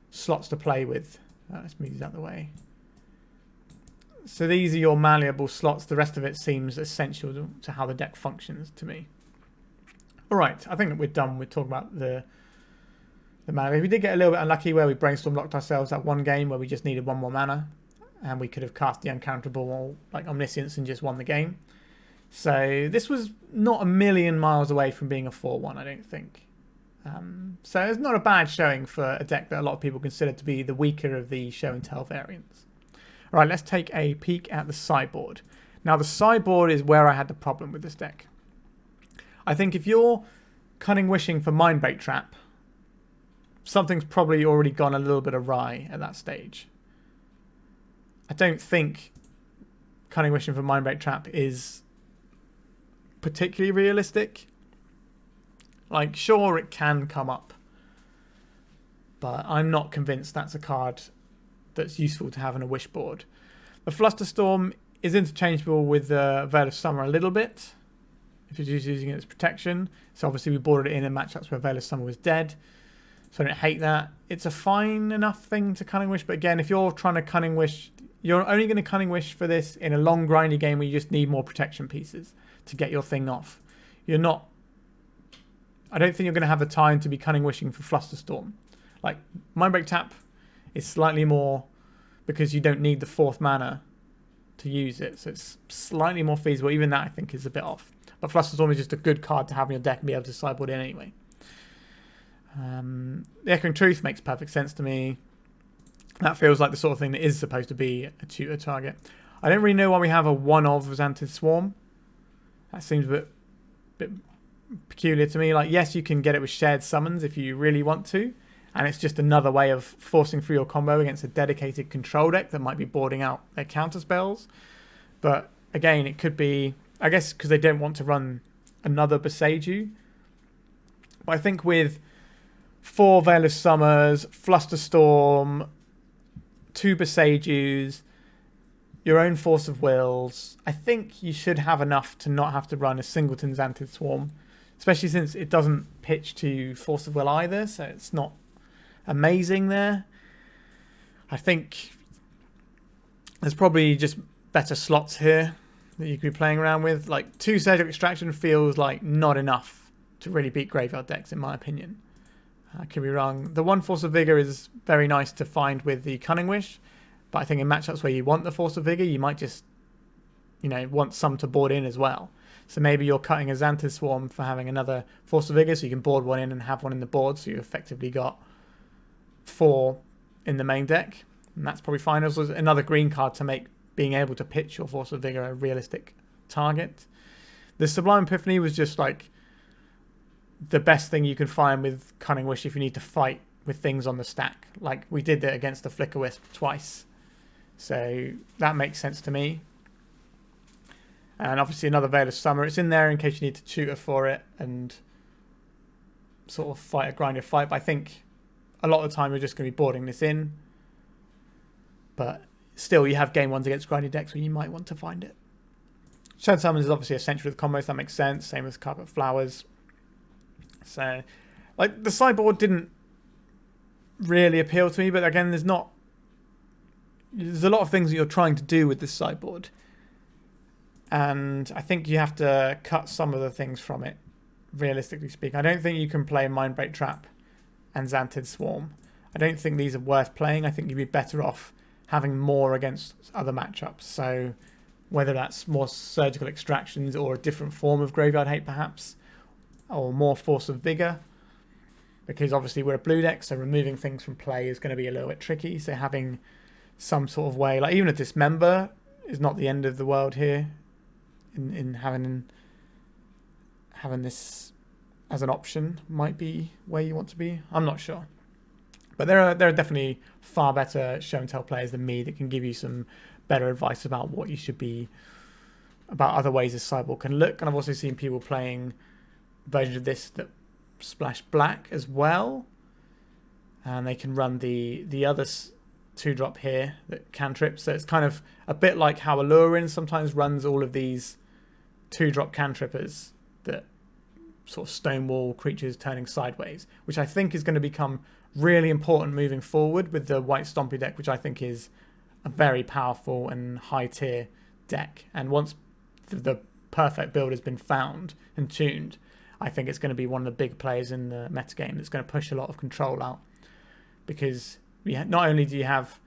slots to play with. Let's move these out of the way. So these are your malleable slots. The rest of it seems essential to how the deck functions to me. All right, I think that we're done with talking about the mana. We did get a little bit unlucky where we brainstorm locked ourselves at one game where we just needed 1 more mana, and we could have cast the uncounterable like Omniscience and just won the game. So this was not a million miles away from being a 4-1, I don't think. So it's not a bad showing for a deck that a lot of people consider to be the weaker of the show and tell variants. All right, let's take a peek at the sideboard. Now the sideboard is where I had the problem with this deck. I think if you're Cunning Wishing for Mindbreak Trap, something's probably already gone a little bit awry at that stage. I don't think Cunning Wishing for Mindbreak Trap is particularly realistic. Like, sure, it can come up, but I'm not convinced that's a card that's useful to have in a wish board. The Flusterstorm is interchangeable with the Veil of Summer a little bit, if you're just using it as protection. So obviously we boarded it in matchups where Veil of Summer was dead, so I don't hate that. It's a fine enough thing to Cunning Wish, but again, if you're trying to Cunning Wish, you're only going to Cunning Wish for this in a long grindy game where you just need more protection pieces to get your thing off. You're not, I don't think you're going to have the time to be Cunning Wishing for Flusterstorm. Like, Mindbreak Tap is slightly more, because you don't need the 4th mana to use it, so it's slightly more feasible. Even that I think is a bit off. But Flusterstorm is just a good card to have in your deck and be able to sideboard in anyway. The Echoing Truth makes perfect sense to me. That feels like the sort of thing that is supposed to be a tutor target. I don't really know why we have a 1-of Xanthid Swarm. That seems a bit peculiar to me. Like, yes, you can get it with shared summons if you really want to, and it's just another way of forcing through your combo against a dedicated control deck that might be boarding out their counter spells. But again, it could be, I guess, because they don't want to run another Boseiju. But I think with 4 Veil of Summers, Flusterstorm, 2 Boseijus, your own Force of Wills, I think you should have enough to not have to run a singleton Xanthid Swarm, especially since it doesn't pitch to Force of Will either, so it's not amazing there. I think there's probably just better slots here that you could be playing around with. Like 2 Surgical Extraction feels like not enough to really beat graveyard decks, in my opinion. I could be wrong. The 1 Force of Vigor is very nice to find with the Cunning Wish, but I think in matchups where you want the Force of Vigor, you might just, want some to board in as well. So maybe you're cutting a Xanthid Swarm for having another Force of Vigor, so you can board one in and have one in the board, so you effectively got 4 in the main deck, and that's probably fine. Also, another green card to make being able to pitch your Force of Vigor a realistic target. The Sublime Epiphany was just like the best thing you can find with Cunning Wish if you need to fight with things on the stack. Like we did it against the Flicker Wisp twice. So that makes sense to me. And obviously another Veil of Summer. It's in there in case you need to tutor for it and sort of fight a grind your fight. But I think a lot of the time you're just going to be boarding this in. But still, you have game ones against grindy decks where you might want to find it. Shadow Summons is obviously essential with combos. That makes sense. Same with Carpet Flowers. So, like, the sideboard didn't really appeal to me. But again, there's a lot of things that you're trying to do with this sideboard. And I think you have to cut some of the things from it, realistically speaking. I don't think you can play Mindbreak Trap and Xanthid Swarm. I don't think these are worth playing. I think you'd be better off having more against other matchups. So whether that's more Surgical Extractions or a different form of Graveyard Hate perhaps, or more Force of Vigor. Because obviously we're a blue deck, so removing things from play is going to be a little bit tricky. So having some sort of way, like even a Dismember is not the end of the world here. In having this as an option might be where you want to be. I'm not sure, but there are definitely far better show and tell players than me that can give you some better advice about what you should be, about other ways this sideboard can look. And I've also seen people playing versions of this that splash black as well, and they can run the other 2-drop here that cantrips. So it's kind of a bit like how Allurin sometimes runs all of these 2-drop cantrippers that sort of stonewall creatures turning sideways, which I think is going to become really important moving forward with the White Stompy deck, which I think is a very powerful and high tier deck. And once the perfect build has been found and tuned, I think it's going to be one of the big players in the metagame that's going to push a lot of control out, because not only do you have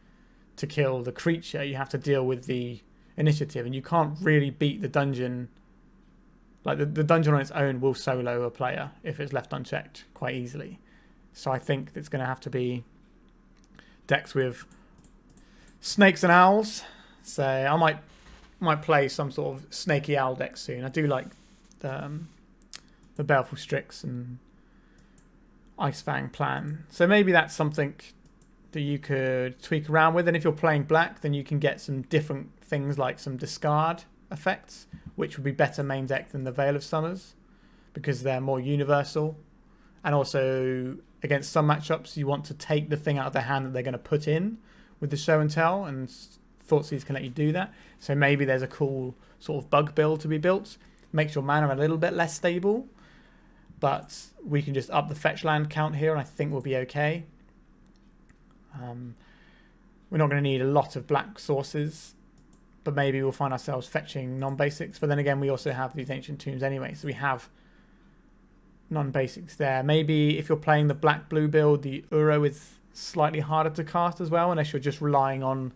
to kill the creature, you have to deal with the initiative, and you can't really beat the dungeon. Like the dungeon on its own will solo a player if it's left unchecked quite easily. So I think it's going to have to be decks with snakes and owls. So I might play some sort of snaky owl deck soon. I do like the Baleful Strix and Icefang plan. So maybe that's something that you could tweak around with. And if you're playing black, then you can get some different things like some discard effects, which would be better main deck than the Veil of Summers because they're more universal. And also against some matchups, you want to take the thing out of their hand that they're going to put in with the show and tell, and Thoughtseize can let you do that. So maybe there's a cool sort of bug build to be built. Makes your mana a little bit less stable, but we can just up the fetch land count here and I think we'll be okay. We're not going to need a lot of black sources, but maybe we'll find ourselves fetching non-basics. But then again, we also have these Ancient Tombs anyway, so we have non-basics there. Maybe if you're playing the black-blue build, the Uro is slightly harder to cast as well, unless you're just relying on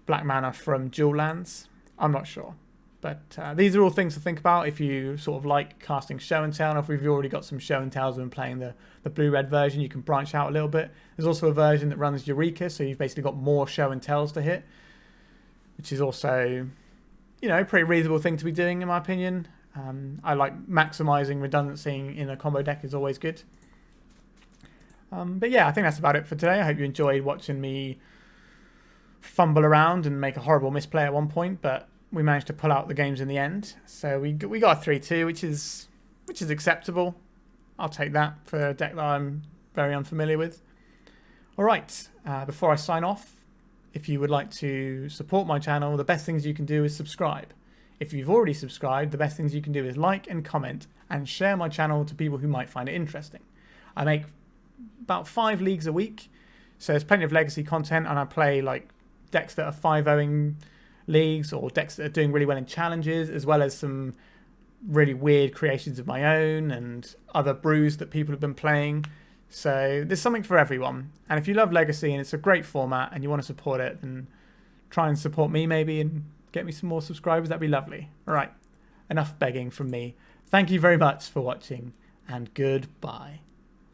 black mana from dual lands. I'm not sure. But these are all things to think about if you sort of like casting show and tell. And if we've already got some show and tells when playing the blue-red version, you can branch out a little bit. There's also a version that runs Eureka, so you've basically got more show and tells to hit, which is also, a pretty reasonable thing to be doing in my opinion. I like maximizing redundancy in a combo deck is always good. But yeah, I think that's about it for today. I hope you enjoyed watching me fumble around and make a horrible misplay at one point, but we managed to pull out the games in the end. So we got a 3-2, which is acceptable. I'll take that for a deck that I'm very unfamiliar with. All right, before I sign off, if you would like to support my channel, the best things you can do is subscribe. If you've already subscribed, the best things you can do is like and comment and share my channel to people who might find it interesting. I make about 5 leagues a week, so there's plenty of legacy content, and I play like decks that are 5-0ing leagues or decks that are doing really well in challenges, as well as some really weird creations of my own and other brews that people have been playing. So there's something for everyone. And if you love Legacy and it's a great format and you want to support it, then try and support me maybe and get me some more subscribers. That'd be lovely. All right, enough begging from me. Thank you very much for watching, and goodbye.